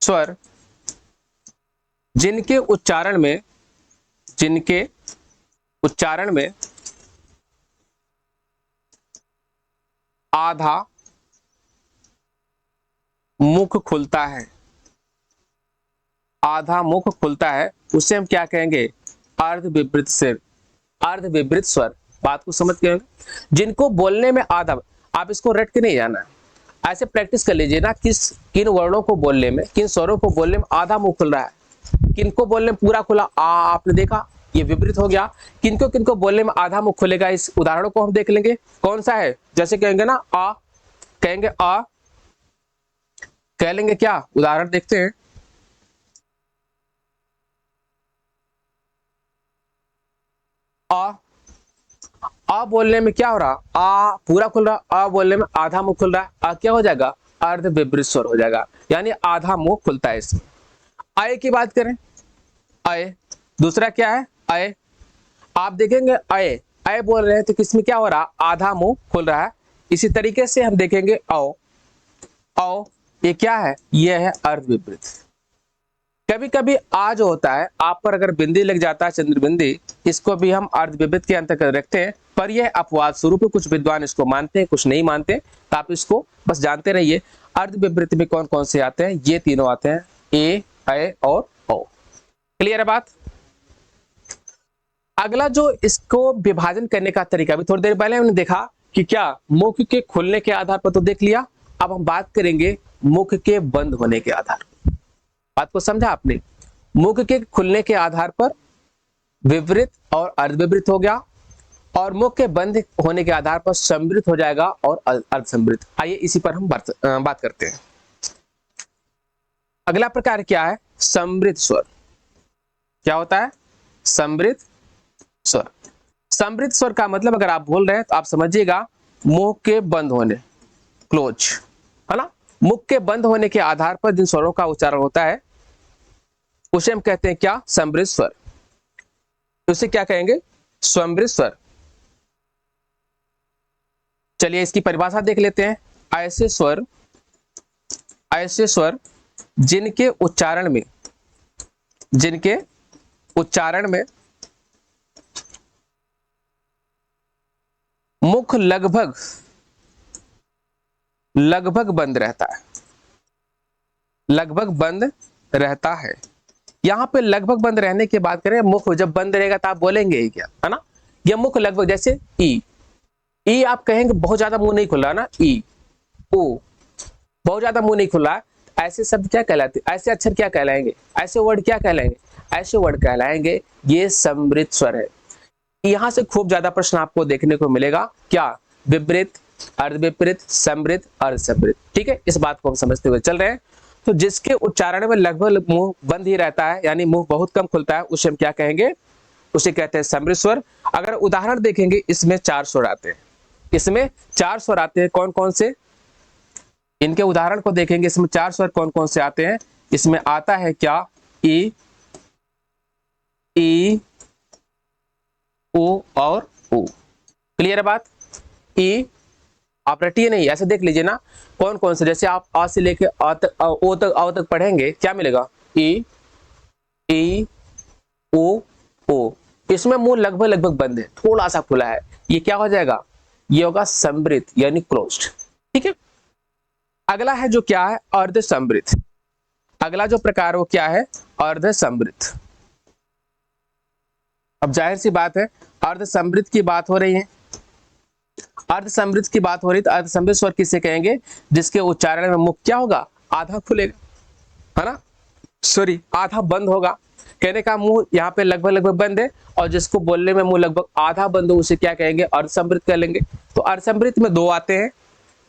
स्वर जिनके उच्चारण में आधा मुख खुलता है आधा मुख खुलता है उसे हम क्या कहेंगे? अर्ध विपरीत स्वर, अर्ध विपरीत स्वर। बात को समझ गए? जिनको बोलने में आधा, आप इसको रट के नहीं जाना है, ऐसे प्रैक्टिस कर लीजिए ना, किन वर्णों को बोलने में, किन स्वरों को बोलने में आधा मुंह खुल रहा है, किनको बोलने में पूरा खुला, आ आपने देखा ये विपरीत हो गया, किनको किनको बोलने में आधा मुंह खुलेगा, इस उदाहरणों को हम देख लेंगे। कौन सा है? जैसे कहेंगे ना आ, कहेंगे आ, कह लेंगे क्या? उदाहरण देखते हैं। आ बोलने में क्या हो रहा? आ पूरा खुल रहा, आ बोलने में आधा मुंह खुल रहा है, आ क्या हो जाएगा? अर्ध विपरीत स्वर हो जाएगा, यानी आधा मुंह खुलता है इसमें। आय की बात करें, आय दूसरा क्या है? आय, आप देखेंगे आय, आय बोल रहे हैं तो किसमें क्या हो रहा? आधा मुंह खुल रहा है। इसी तरीके से हम देखेंगे आओ, आओ ये क्या है? ये है अर्ध विपरीत। कभी कभी आ जो होता है, आप पर अगर बिंदी लग जाता है, चंद्र बिंदी, इसको भी हम अर्ध विपरीत के अंतर्गत रखते हैं, पर यह अपवाद स्वरूप, कुछ विद्वान इसको मानते हैं, कुछ नहीं मानते, तो आप इसको बस जानते रहिए। अर्ध विपरीत में कौन कौन से आते हैं? ये तीनों आते हैं, ए, अय और ओ। क्लियर है बात? अगला जो इसको विभाजन करने का तरीका, भी थोड़ी देर पहले हमने देखा कि क्या मुख के खुलने के आधार पर तो देख लिया, अब हम बात करेंगे मुख के बंद होने के आधार पर। बात को समझा आपने? मुख के खुलने के आधार पर विपरीत और अर्ध विपरीत हो गया, और मुख के बंद होने के आधार पर समृद्ध हो जाएगा और अर्ध समृद्ध। आइए इसी पर हम बात करते हैं। अगला प्रकार क्या है? समृद्ध स्वर। क्या होता है? समृद्ध स्वर। समृद्ध स्वर का मतलब अगर आप बोल रहे हैं तो आप समझिएगा मुख के बंद होने, क्लोज, है ना? मुख के बंद होने के आधार पर जिन स्वरों का उच्चारण होता है उसे हम कहते हैं क्या? समृद्ध स्वर। उसे क्या कहेंगे? समृद्ध स्वर। चलिए इसकी परिभाषा देख लेते हैं। ऐसे स्वर, ऐसे स्वर जिनके उच्चारण में, जिनके उच्चारण में मुख लगभग लगभग बंद रहता है, लगभग बंद रहता है। यहां पे लगभग बंद रहने की बात करें, मुख जब बंद रहेगा तो आप बोलेंगे ही क्या, है ना? यह मुख लगभग, जैसे ई, ई आप कहेंगे बहुत ज्यादा मुंह नहीं खुल रहा ना, ई, ओ बहुत ज्यादा मुंह नहीं खुल रहा है, ऐसे शब्द क्या कहलाते? ऐसे अक्षर क्या कहलाएंगे? ऐसे वर्ड क्या कहलाएंगे? ऐसे वर्ड कहलाएंगे ये समृद्ध स्वर है। यहां से खूब ज्यादा प्रश्न आपको देखने को मिलेगा, क्या? विपरीत, अर्ध विपरीत, समृद्ध, अर्ध समृद्ध। ठीक है, इस बात को हम समझते हुए चल रहे हैं। तो जिसके उच्चारण में लगभग मुंह बंद ही रहता है, यानी मुंह बहुत कम खुलता है, उसे हम क्या कहेंगे? उसे कहते हैं समृद्ध स्वर। अगर उदाहरण देखेंगे, इसमें 4 स्वर आते हैं, इसमें 4 स्वर आते हैं। कौन कौन से? इनके उदाहरण को देखेंगे, इसमें 4 स्वर कौन कौन से आते हैं? इसमें आता है क्या? ई, ई, ओ और ओ। क्लियर है बात? ई, आप रटिए नहीं, ऐसे देख लीजिए ना कौन कौन से, जैसे आप आ से लेके आ तक, ओ तक, आओ तक पढ़ेंगे, क्या मिलेगा? ई, ई, ओ। इसमें मुंह लगभग लगभग बंद है, थोड़ा सा खुला है, ये क्या हो जाएगा? ये होगा समृद्ध, यानी क्लोज्ड। ठीक है। अगला है जो क्या है? अर्ध समृद्ध। अगला जो प्रकार वो क्या है? अर्ध समृद्ध। अब जाहिर सी बात है, अर्ध समृद्ध की बात हो रही है, अर्ध समृद्ध की बात हो रही, तो अर्ध समृद्ध स्वर किसे कहेंगे? जिसके उच्चारण में मुख क्या होगा? आधा खुलेगा, है ना? सॉरी, आधा बंद होगा। कहने का मुंह यहाँ पे लगभग लगभग बंद है, और जिसको बोलने में मुंह लगभग आधा बंद हो उसे क्या कहेंगे? अर्ध समृद्ध कह लेंगे। तो अर्ध समृद्ध में 2 आते हैं।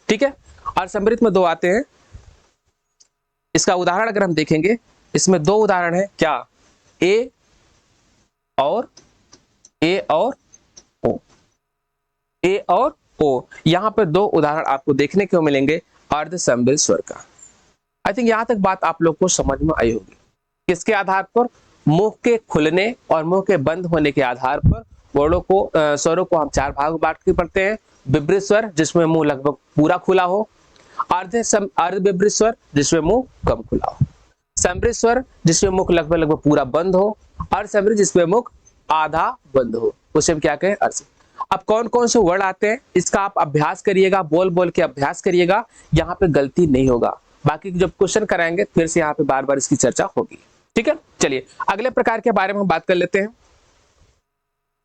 ठीक है, अर्ध समृद्ध में 2 आते हैं। इसका उदाहरण अगर हम देखेंगे, इसमें 2 उदाहरण है, क्या? ए और ओ, ए और ओ। यहां पर 2 उदाहरण आपको देखने को मिलेंगे अर्ध समृद्ध स्वर का। आई थिंक यहां तक बात आप लोग को समझ में आई होगी। किसके आधार पर? मुंह के खुलने और मुंह के बंद होने के आधार पर वर्णों को, स्वरों को हम 4 भाग में बांट के पढ़ते हैं। विपरीत स्वर जिसमें मुंह लगभग पूरा खुला हो, अर्ध विपरीत स्वर जिसमें मुंह कम खुला हो, समृद्ध स्वर जिसमें मुख लगभग लगभग पूरा बंद हो, अर्ध समृद्ध जिसमें मुख आधा बंद हो, उसे हम क्या कहें? अर्ध। अब कौन कौन से वर्ड आते हैं इसका आप अभ्यास करिएगा, बोल बोल के अभ्यास करिएगा, यहाँ पे गलती नहीं होगा। बाकी जब क्वेश्चन कराएंगे फिर से यहाँ पे बार बार इसकी चर्चा होगी। ठीक है, चलिए अगले प्रकार के बारे में हम बात कर लेते हैं।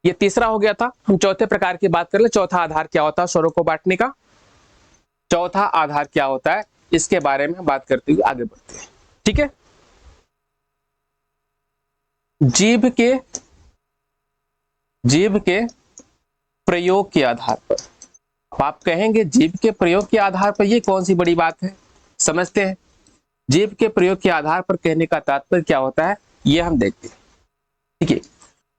ये तीसरा हो गया था, हम चौथे प्रकार की बात कर ले। चौथा आधार क्या होता है स्वरों को बांटने का, चौथा आधार क्या होता है, इसके बारे में हम बात करते हुए आगे बढ़ते हैं। ठीक है, जीभ के प्रयोग के आधार पर। आप कहेंगे जीभ के प्रयोग के आधार पर ये कौन सी बड़ी बात है, समझते हैं। जीभ के प्रयोग के आधार पर कहने का तात्पर्य क्या होता है, ये हम देखते हैं। ठीक है,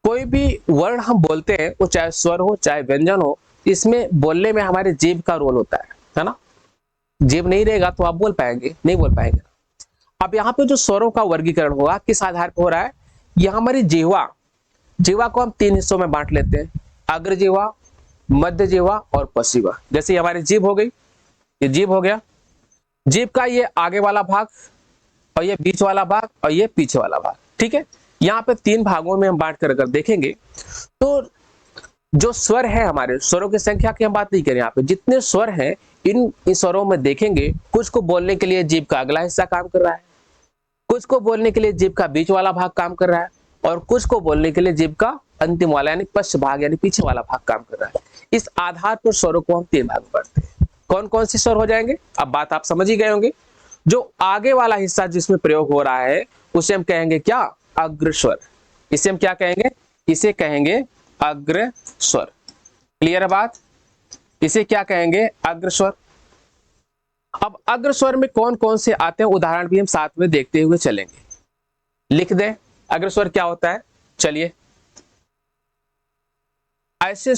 कोई भी वर्ण हम बोलते हैं, वो चाहे स्वर हो चाहे व्यंजन हो, इसमें बोलने में हमारे जीभ का रोल होता है ना। जीभ नहीं रहेगा तो आप बोल पाएंगे, नहीं बोल पाएंगे। अब यहाँ पे जो स्वरों का वर्गीकरण होगा किस आधार पर हो रहा है, यह हमारी जीवा को हम 3 हिस्सों में बांट लेते हैं, अग्र जीवा, मध्य जीवा और पश्चिमा। जैसे हमारी जीभ हो गई, ये जीभ हो गया, जीभ का ये आगे वाला भाग और ये बीच वाला भाग और ये पीछे वाला भाग। ठीक है, यहाँ पे 3 भागों में हम बांट कर अगर देखेंगे तो जो स्वर है, हमारे स्वरों की संख्या की हम बात नहीं करें, यहाँ पे जितने स्वर हैं इन स्वरों में देखेंगे, कुछ को बोलने के लिए जीभ का अगला हिस्सा काम कर रहा है, कुछ को बोलने के लिए जीभ का बीच वाला भाग काम कर रहा है और कुछ को बोलने के लिए जीभ का अंतिम वाला यानी पश्च भाग यानी पीछे वाला भाग काम कर रहा है। इस आधार पर स्वरों को हम 3 भाग में बांटते हैं। कौन कौन से स्वर हो जाएंगे, अब बात आप समझ ही गए होंगे। जो आगे वाला हिस्सा जिसमें प्रयोग हो रहा है उसे हम कहेंगे क्या, अग्रस्वर। इसे हम क्या कहेंगे, इसे कहेंगे अग्रस्वर। क्लियर है बात, इसे क्या कहेंगे, अग्रस्वर। अब अग्रस्वर में कौन कौन से आते हैं उदाहरण भी हम साथ में देखते हुए चलेंगे। लिख दें अग्रस्वर क्या होता है, चलिए। ऐसे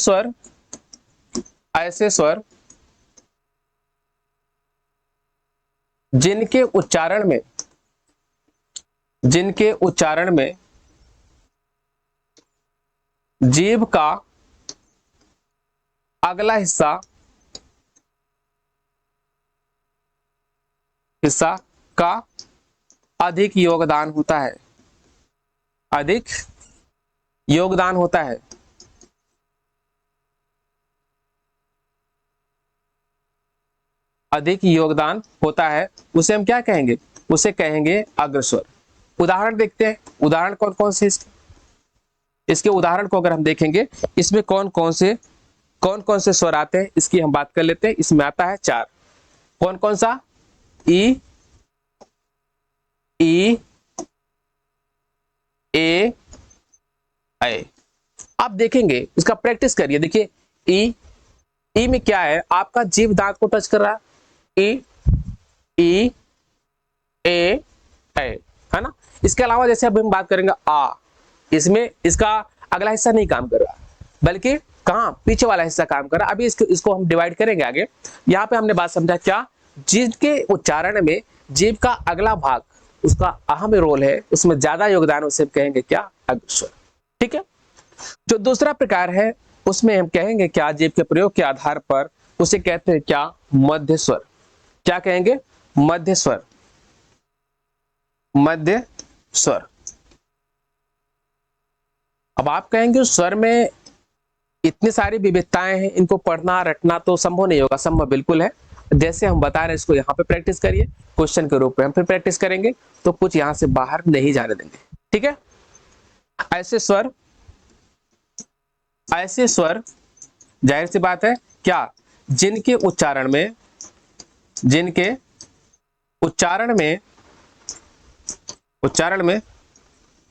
स्वर जिनके उच्चारण में जीभ का अगला हिस्सा का अधिक योगदान होता है, अधिक योगदान होता है। अधिक योगदान होता है उसे हम क्या कहेंगे, उसे कहेंगे अग्रस्वर। उदाहरण देखते हैं, उदाहरण कौन कौन से इसके उदाहरण को अगर हम देखेंगे, इसमें कौन कौन से स्वर आते हैं इसकी हम बात कर लेते हैं। इसमें आता है 4, कौन कौन सा, ई, ए, ऐ। आप देखेंगे, इसका प्रैक्टिस करिए। देखिए ई में क्या है, आपका जीभ दांत को टच कर रहा है, ई, ए, ऐ, है ना। इसके अलावा जैसे अब हम बात करेंगे आ, इसमें इसका अगला हिस्सा नहीं काम कर रहा, बल्कि कहां, पीछे वाला हिस्सा काम कर रहा। अभी इसको हम डिवाइड करेंगे आगे। यहाँ पे हमने बात समझा क्या, जिसके उच्चारण में जीभ का अगला भाग उसका अहम रोल है, उसमें ज्यादा योगदान, उसे कहेंगे क्या, अग्रस्वर। ठीक है, जो दूसरा प्रकार है उसमें हम कहेंगे क्या, जीभ के प्रयोग के आधार पर उसे कहते हैं क्या, मध्य स्वर। क्या कहेंगे, मध्य स्वर, मध्य स्वर। अब आप कहेंगे स्वर में इतनी सारी विविधताएं हैं, इनको पढ़ना रटना तो संभव नहीं होगा। संभव बिल्कुल है, जैसे हम बता रहे हैं इसको यहाँ पे प्रैक्टिस करिए, क्वेश्चन के रूप में हम फिर प्रैक्टिस करेंगे तो कुछ यहाँ से बाहर नहीं जाने देंगे। ठीक है, ऐसे स्वर जाहिर सी बात है क्या, जिनके उच्चारण में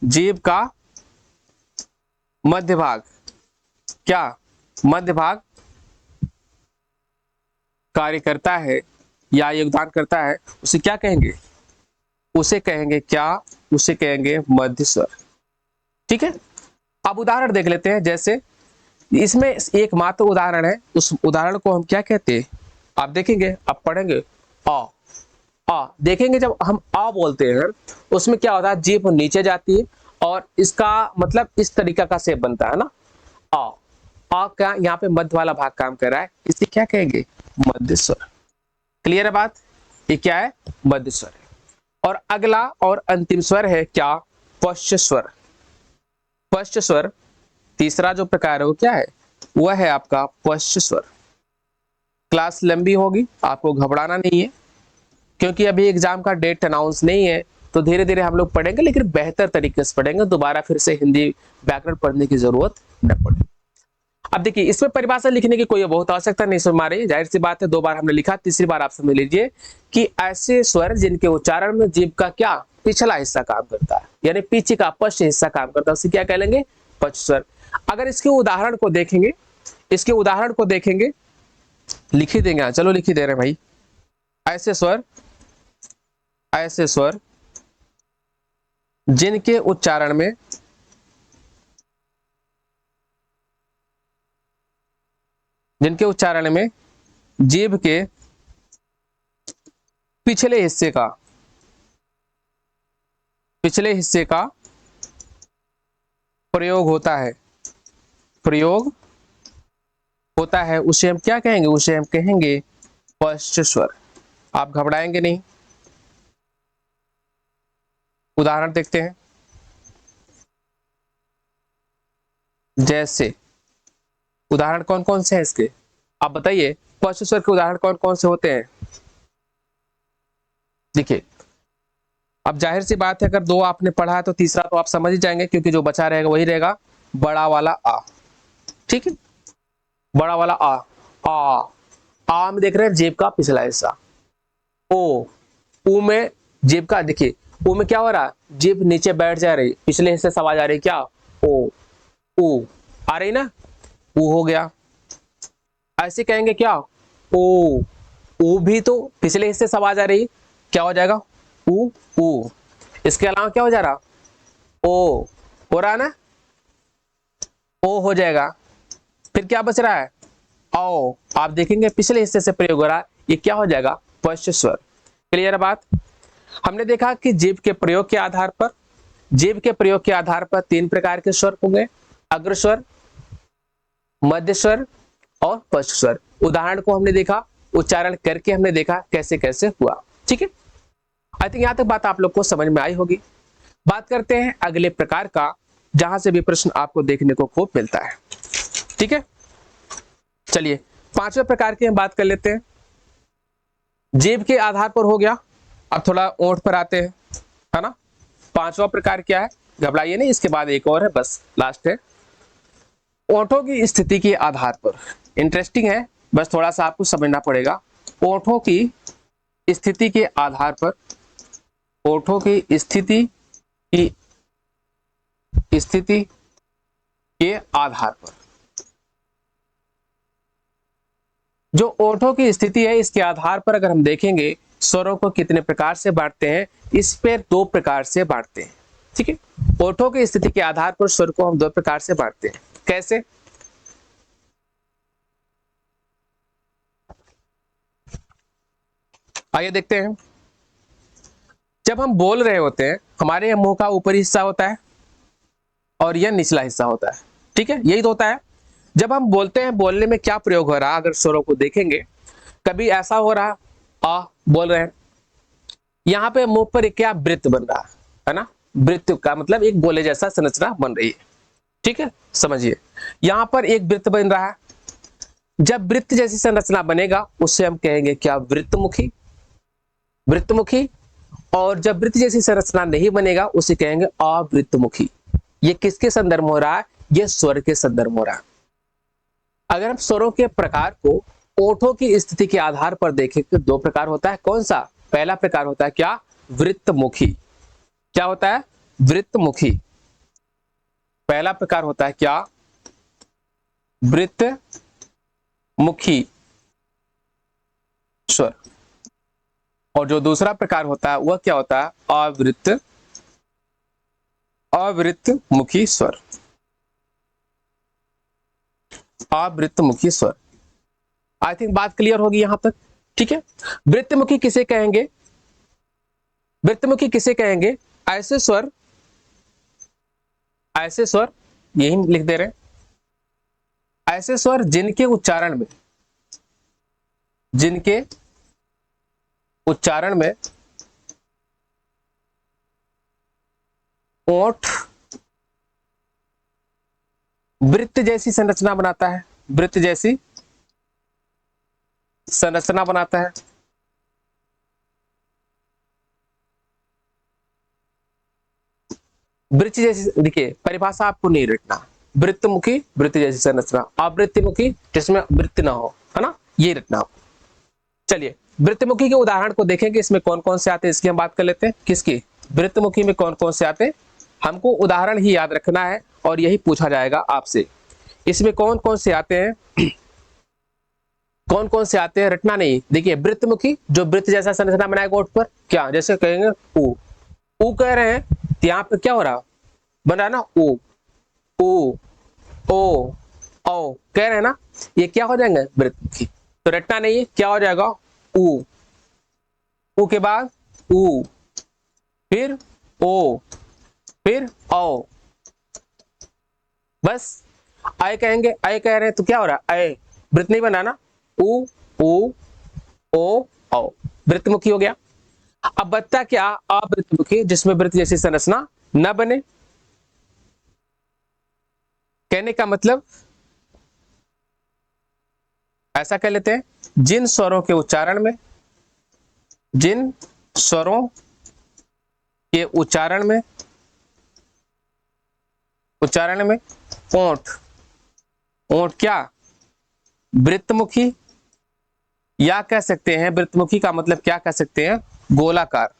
जीभ का मध्य भाग कार्य करता है या योगदान करता है, उसे क्या कहेंगे, उसे कहेंगे क्या, उसे कहेंगे मध्य स्वर। ठीक है, अब उदाहरण देख लेते हैं। जैसे इसमें एक मात्र उदाहरण है, उस उदाहरण को हम क्या कहते हैं, आप देखेंगे, आप पढ़ेंगे आ देखेंगे। जब हम आ बोलते हैं उसमें क्या होता है, जीभ नीचे जाती है और इसका मतलब इस तरीका का शेप बनता है ना, आ का यहाँ पे मध्य वाला भाग काम कर रहा है, इसे क्या कहेंगे, मध्य स्वर। क्लियर है बात, ये क्या है, मध्य स्वर है। और अगला और अंतिम स्वर है क्या, पश्च स्वर। पश्च स्वर तीसरा जो प्रकार है वो क्या है, वह है आपका पश्च स्वर। क्लास लंबी होगी, आपको घबराना नहीं है, क्योंकि अभी एग्जाम का डेट अनाउंस नहीं है तो धीरे धीरे हम लोग पढ़ेंगे, लेकिन बेहतर तरीके से पढ़ेंगे, दोबारा फिर से हिंदी व्याकरण पढ़ने की जरूरत न पड़े। अब देखिए, इसमें परिभाषा लिखने की कोई बहुत आवश्यकता नहीं समझ रही, जाहिर सी बात है, 2 बार हमने लिखा, तीसरी बार आप समझ लीजिए कि ऐसे स्वर जिनके उच्चारण में जीभ का क्या पिछला हिस्सा काम करता है, यानी पीछे का पश्च हिस्सा काम करता है, उसे क्या कह लेंगे? पश्च स्वर। अगर इसके उदाहरण को देखेंगे, इसके उदाहरण को देखेंगे, लिख ही देंगे, चलो लिख ही दे रहे हैं भाई। ऐसे स्वर, ऐसे स्वर जिनके उच्चारण में जीभ के पिछले हिस्से का प्रयोग होता है, उसे हम क्या कहेंगे? उसे हम कहेंगे पश्च स्वर। आप घबराएंगे नहीं, उदाहरण देखते हैं। जैसे उदाहरण कौन कौन से हैं इसके, आप बताइए, पश्च स्वर के उदाहरण कौन कौन से होते हैं? देखिए, अब जाहिर सी बात है, अगर 2 आपने पढ़ा है तो तीसरा तो आप समझ ही जाएंगे, क्योंकि जो बचा रहेगा वही रहेगा, बड़ा वाला आ। ठीक है, बड़ा वाला आ। आ में देख रहे हैं जेब का पिछला हिस्सा। ऊ में जेब का, देखिए ऊ में क्या हो रहा है? जेब नीचे बैठ जा रही, पिछले हिस्से से आवाज आ रही, क्या? ओ, ऊ आ रही ना, ऊ हो गया। ऐसे कहेंगे क्या? ओ भी तो पिछले हिस्से से आवाज आ रही, क्या हो जाएगा? ऊ। इसके अलावा क्या हो जा रहा? ओ हो रहा ना, ओ हो जाएगा। फिर क्या बच रहा है? आओ। आप देखेंगे पिछले हिस्से से प्रयोग हो रहा है, ये क्या हो जाएगा? पश्च स्वर। क्लियर है बात? हमने देखा कि जीभ के प्रयोग के आधार पर 3 प्रकार के स्वर होंगे, अग्र स्वर, मध्य स्वर और पश्च स्वर। उदाहरण को हमने देखा, उच्चारण करके हमने देखा कैसे कैसे हुआ। ठीक है, आई थिंक यहां तक बात आप लोग को समझ में आई होगी। बात करते हैं अगले प्रकार का, जहां से भी प्रश्न आपको देखने को खूब मिलता है। ठीक है, चलिए 5वें प्रकार की हम बात कर लेते हैं। जीभ के आधार पर हो गया, अब थोड़ा ओंठ पर आते हैं, है ना। 5वां प्रकार क्या है? घबराइए नहीं, इसके बाद एक और है, बस लास्ट है। ओंठों की स्थिति के आधार पर, इंटरेस्टिंग है, बस थोड़ा सा आपको समझना पड़ेगा। ओंठों की स्थिति के आधार पर, ओंठों की स्थिति के आधार पर, जो ओंठों की स्थिति है, इसके आधार पर अगर हम देखेंगे स्वरों को कितने प्रकार से बांटते हैं, इस पर 2 प्रकार से बांटते हैं। ठीक है, ओंठों की स्थिति के आधार पर स्वर को हम 2 प्रकार से बांटते हैं। कैसे? आइए देखते हैं। जब हम बोल रहे होते हैं, हमारे मुंह का ऊपरी हिस्सा होता है और यह निचला हिस्सा होता है। ठीक है, यही तो होता है। जब हम बोलते हैं, बोलने में क्या प्रयोग हो रहा है, अगर स्वरों को देखेंगे, कभी ऐसा हो रहा, आ बोल रहे हैं, यहां पे मुंह पर क्या वृत्त बन रहा है ना, वृत्त का मतलब एक गोले जैसा संरचना बन रही है। ठीक है, समझिए, यहां पर एक वृत्त बन रहा है। जब वृत्त जैसी संरचना बनेगा, उससे हम कहेंगे क्या? वृत्तमुखी। वृत्तमुखी। और जब वृत्त जैसी संरचना नहीं बनेगा, उसे कहेंगे अवृत्तमुखी। ये किसके संदर्भ में हो रहा है? ये स्वर के संदर्भ में हो रहा है। अगर हम स्वरों के प्रकार को ओठों की स्थिति के आधार पर देखें तो 2 प्रकार होता है। कौन सा? पहला प्रकार होता है क्या? वृत्तमुखी। क्या होता है? वृत्तमुखी। पहला प्रकार होता है क्या? वृत्तमुखी स्वर। और जो दूसरा प्रकार होता है वह क्या होता है? अवृत्तमुखी स्वर। अवृत्तमुखी स्वर। आई थिंक बात क्लियर होगी यहां तक। ठीक है, वृत्तमुखी किसे कहेंगे? वृत्तमुखी किसे कहेंगे? ऐसे स्वर यही लिख दे रहे हैं, ऐसे स्वर जिनके उच्चारण में ओठ वृत्त जैसी संरचना बनाता है, वृत्त जैसी संरचना बनाता है। वृक्ष जैसी, देखिए परिभाषा आपको नहीं रटना, वृत्तमुखी वृत्त जैसी संरचना, आवृत्तिमुखी जिसमें वृत्त ना हो, है ना, ये रटना। चलिए वृत्तमुखी के उदाहरण को देखेंगे, इसमें कौन कौन से आते हैं इसकी हम बात कर लेते हैं। किसकी, वृत्तमुखी में कौन कौन से आते हैं, हमको उदाहरण ही याद रखना है और यही पूछा जाएगा आपसे। इसमें कौन कौन से आते हैं, कौन कौन से आते हैं रटना नहीं। देखिए वृत्तमुखी जो वृत्त जैसा संरचना बनाएगा ओठ पर, क्या जैसे कहेंगे ऊ, ऊ कह रहे हैं तो यहाँ पे क्या हो रहा, बन रहा है ना ऊ, ऊ, ओ, औ कह रहे हैं ना, ये क्या हो जाएंगे वृत्तमुखी। तो रटना नहीं है, क्या हो जाएगा ऊ, ऊ के बाद ऊ, फिर ओ, फिर औ, बस। आय कहेंगे, आय कह रहे हैं तो क्या हो रहा है, आय वृत्त नहीं बना ना, ऊ, ऊ, ओ, औ, वृत्तमुखी हो गया। अब बचता क्या, अवृत्तमुखी जिसमें वृत्त जैसी संरचना न बने। कहने का मतलब ऐसा कह लेते हैं, जिन स्वरों के उच्चारण में, जिन स्वरों के उच्चारण में, उच्चारण में ओंठ, ओंठ क्या वृत्तमुखी, या कह सकते हैं वृत्तमुखी का मतलब क्या कह सकते हैं, गोलाकार,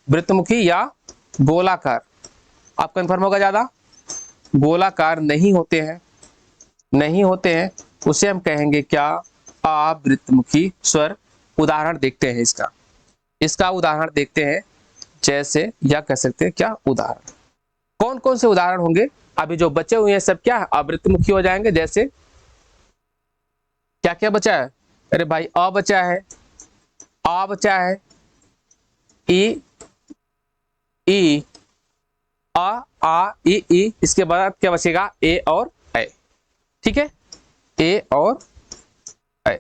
वृत्तमुखी या गोलाकार। आप कंफर्म होगा ज्यादा, गोलाकार नहीं होते हैं, नहीं होते हैं, उसे हम कहेंगे क्या, अवृत्तमुखी स्वर। उदाहरण देखते हैं इसका, इसका उदाहरण देखते हैं, जैसे या कह सकते हैं क्या उदाहरण, कौन कौन से उदाहरण होंगे। अभी जो बचे हुए हैं सब क्या है, अवृत्तमुखी हो जाएंगे। जैसे क्या क्या बचा है, अरे भाई अ बचा है, आ बचा है, ई, ई, आ ई, इसके बाद क्या बचेगा, ए और ए, ठीक है, ए और ए।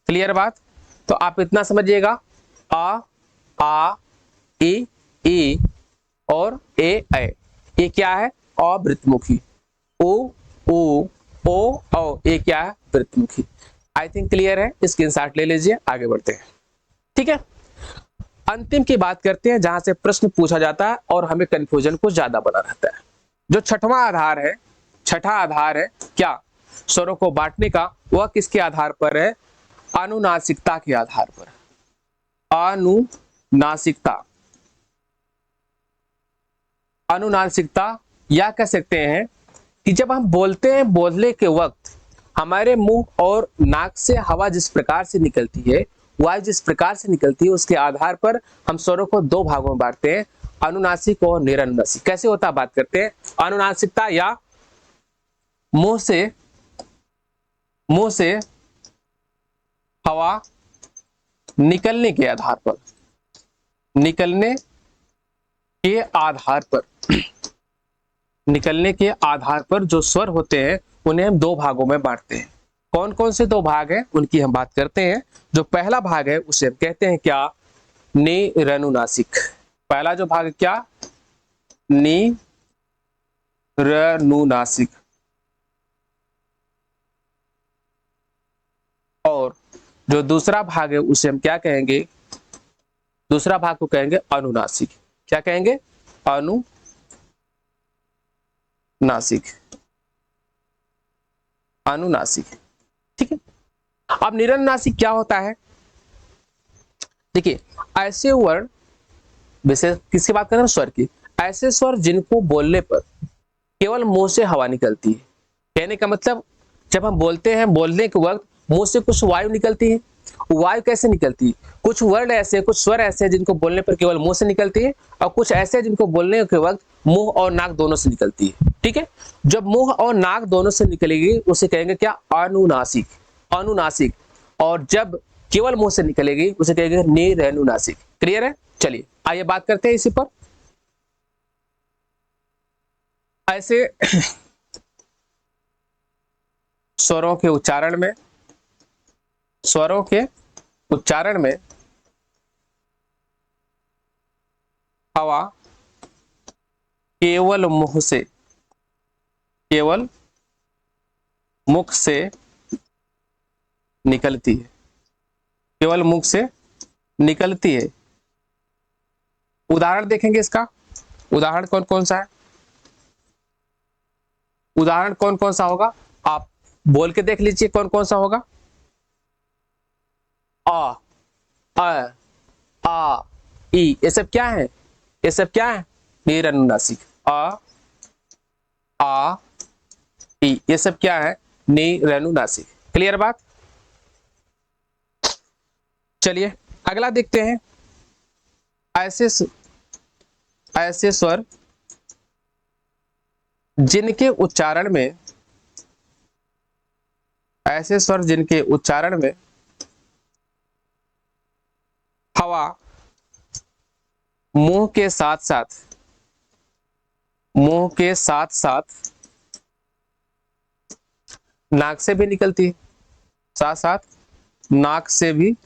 क्लियर बात, तो आप इतना समझिएगा, आ ई और ए, ये क्या है अवृत्तमुखी, ओ ओ ये क्या है वृत्तमुखी। आई थिंक क्लियर है, स्क्रीनशॉट ले लीजिए, आगे बढ़ते हैं। ठीक है, अंतिम की बात करते हैं जहां से प्रश्न पूछा जाता है और हमें कंफ्यूजन कुछ ज्यादा बना रहता है। जो छठवां आधार है, छठा आधार है क्या स्वरों को बांटने का, वह किसके आधार पर है, अनुनासिकता के आधार पर। अनुनासिकता, अनुनासिकता, या कह सकते हैं कि जब हम बोलते हैं, बोलने के वक्त हमारे मुंह और नाक से हवा जिस प्रकार से निकलती है, वायु जिस प्रकार से निकलती है, उसके आधार पर हम स्वरों को दो भागों में बांटते हैं, अनुनासिक और निरनुनासिक। कैसे होता है बात करते हैं। अनुनासिकता या मुंह से हवा निकलने के आधार पर, निकलने के आधार पर, निकलने के आधार पर जो स्वर होते हैं उन्हें हम दो भागों में बांटते हैं। कौन कौन से दो भाग हैं उनकी हम बात करते हैं। जो पहला भाग है उसे हम कहते हैं क्या, निरनुनासिक। पहला जो भाग है क्या, निरनुनासिक। और जो दूसरा भाग है उसे हम क्या कहेंगे, दूसरा भाग को कहेंगे अनुनासिक। क्या कहेंगे, अनुनासिक, अनुनासिक। ठीक है, अब निरनुनासिक क्या होता है। देखिए ऐसे वर्ण, वैसे किसकी बात कर रहे हैं, स्वर की, ऐसे स्वर जिनको बोलने पर केवल मुंह से हवा निकलती है। कहने का मतलब जब हम बोलते हैं, बोलने के वक्त मुंह से कुछ वायु निकलती है। वायु कैसे निकलती है, कुछ वर्ण ऐसे, कुछ स्वर ऐसे हैं जिनको बोलने पर केवल मुंह से निकलती है, और कुछ ऐसे जिनको बोलने के वक्त मुंह और नाक दोनों से निकलती है। ठीक है, जब मुंह और नाक दोनों से निकलेगी उसे कहेंगे क्या, अनुनासिक, अनुनासिक। और जब केवल मुंह से निकलेगी उसे कहेंगे निरनुनासिक। क्लियर है, चलिए आइए बात करते हैं इसी पर। ऐसे स्वरों के उच्चारण में, स्वरों के उच्चारण में हवा केवल मुंह से, केवल मुख से निकलती है, केवल मुख से निकलती है। उदाहरण देखेंगे इसका, उदाहरण कौन कौन सा है। उदाहरण कौन कौन सा होगा, आप बोल के देख लीजिए कौन कौन सा होगा। अ, अ, आ, ई, ये सब क्या है, ये सब क्या है, निरनुनासिक। अ, आ, ई, ये सब क्या है, निरनुनासिक। क्लियर बात। चलिए अगला देखते हैं। ऐसे ऐसे स्वर जिनके उच्चारण में, ऐसे स्वर जिनके उच्चारण में हवा मुंह के साथ साथ, मुंह के साथ साथ नाक से भी निकलती है, साथ साथ नाक से भी,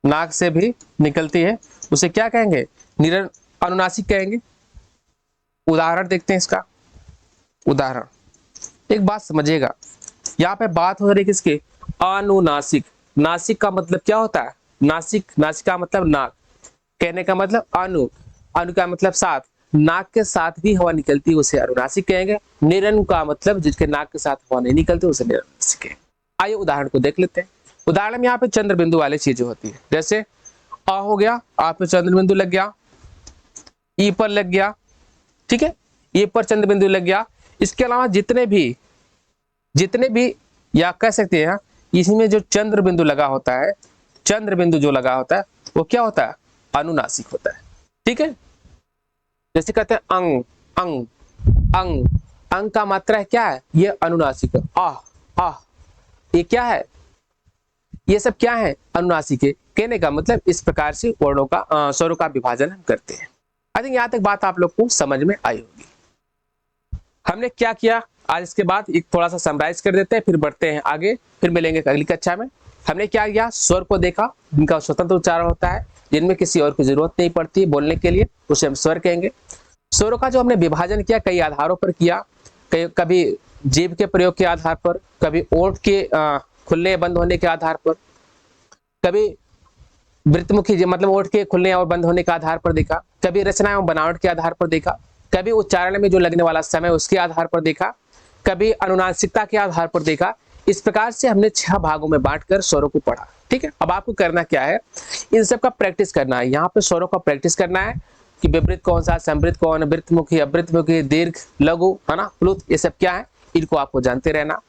नाक से भी निकलती है, उसे क्या कहेंगे, निरन अनुनासिक कहेंगे। उदाहरण देखते हैं इसका। उदाहरण, एक बात समझिएगा, यहाँ पे बात हो रही है किसकी, अनुनासिक। नासिक का मतलब क्या होता है, नासिक, नासिक का मतलब नाक, कहने का मतलब अनु, अनु का मतलब साथ, नाक के साथ भी हवा निकलती है उसे अनुनासिक कहेंगे। निरन का मतलब जिसके नाक के साथ हवा नहीं निकलती उसे निरनुनासिक कहेंगे। आइए उदाहरण को देख लेते हैं। उदाहरण में यहाँ पे चंद्र बिंदु वाली चीजें होती है, जैसे अ हो गया, आ पे चंद्र बिंदु लग गया, ई पर लग गया, ठीक है, ये पर चंद्र बिंदु लग गया। इसके अलावा जितने भी या कह सकते हैं इसी में जो चंद्र बिंदु लगा होता है, चंद्र बिंदु जो लगा होता है वो क्या होता है, अनुनासिक होता है। ठीक है, जैसे कहते हैं अंग, अंग, अंग, अंग का मात्रा है क्या है, ये अनुनासिक है। आह, आह, ये क्या है, ये सब क्या है, अनुनासिक है। कहने का मतलब इस प्रकार से वर्णों का स्वरों का विभाजन हम करते हैं। आई थिंक यहाँ तक बात आप लोग को समझ में आई होगी। हमने क्या किया आज, इसके बाद एक थोड़ा सा समराइज कर देते हैं, फिर बढ़ते हैं आगे, फिर मिलेंगे अगली कक्षा में। हमने क्या किया, स्वर को देखा, जिनका स्वतंत्र उच्चारण होता है, जिनमें किसी और की जरूरत नहीं पड़ती बोलने के लिए, उसे हम स्वर कहेंगे। स्वरों का जो हमने विभाजन किया कई आधारों पर किया, कभी जीभ के प्रयोग के आधार पर, कभी ओठ के खुलने बंद होने के आधार पर, कभी वृत्तमुखी मतलब ओठ के खुलने और बंद होने के आधार पर देखा, कभी रचना एवं बनावट के आधार पर देखा, कभी उच्चारण में जो लगने वाला समय उसके आधार पर देखा, कभी अनुनासिकता के आधार पर देखा। इस प्रकार से हमने 6 भागों में बांटकर स्वरों को पढ़ा। ठीक है, अब आपको करना क्या है, इन सब का प्रैक्टिस करना है। यहाँ पे स्वरों का प्रैक्टिस करना है कि विपरीत कौन सा, संवृत कौन, वृत्तमुखी, अवृत्तमुखी, दीर्घ, लघु, है ना, प्लुत, ये सब क्या है, इनको आपको जानते रहना।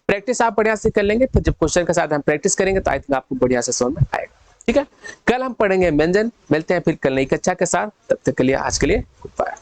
प्रैक्टिस आप बढ़िया से कर लेंगे, फिर जब क्वेश्चन के साथ हम प्रैक्टिस करेंगे तो आई थिंक आपको बढ़िया से समझ में आएगा। ठीक है, कल हम पढ़ेंगे व्यंजन। मिलते हैं फिर कल नई कक्षा के साथ, तब तक के लिए आज के लिए गुड बाय।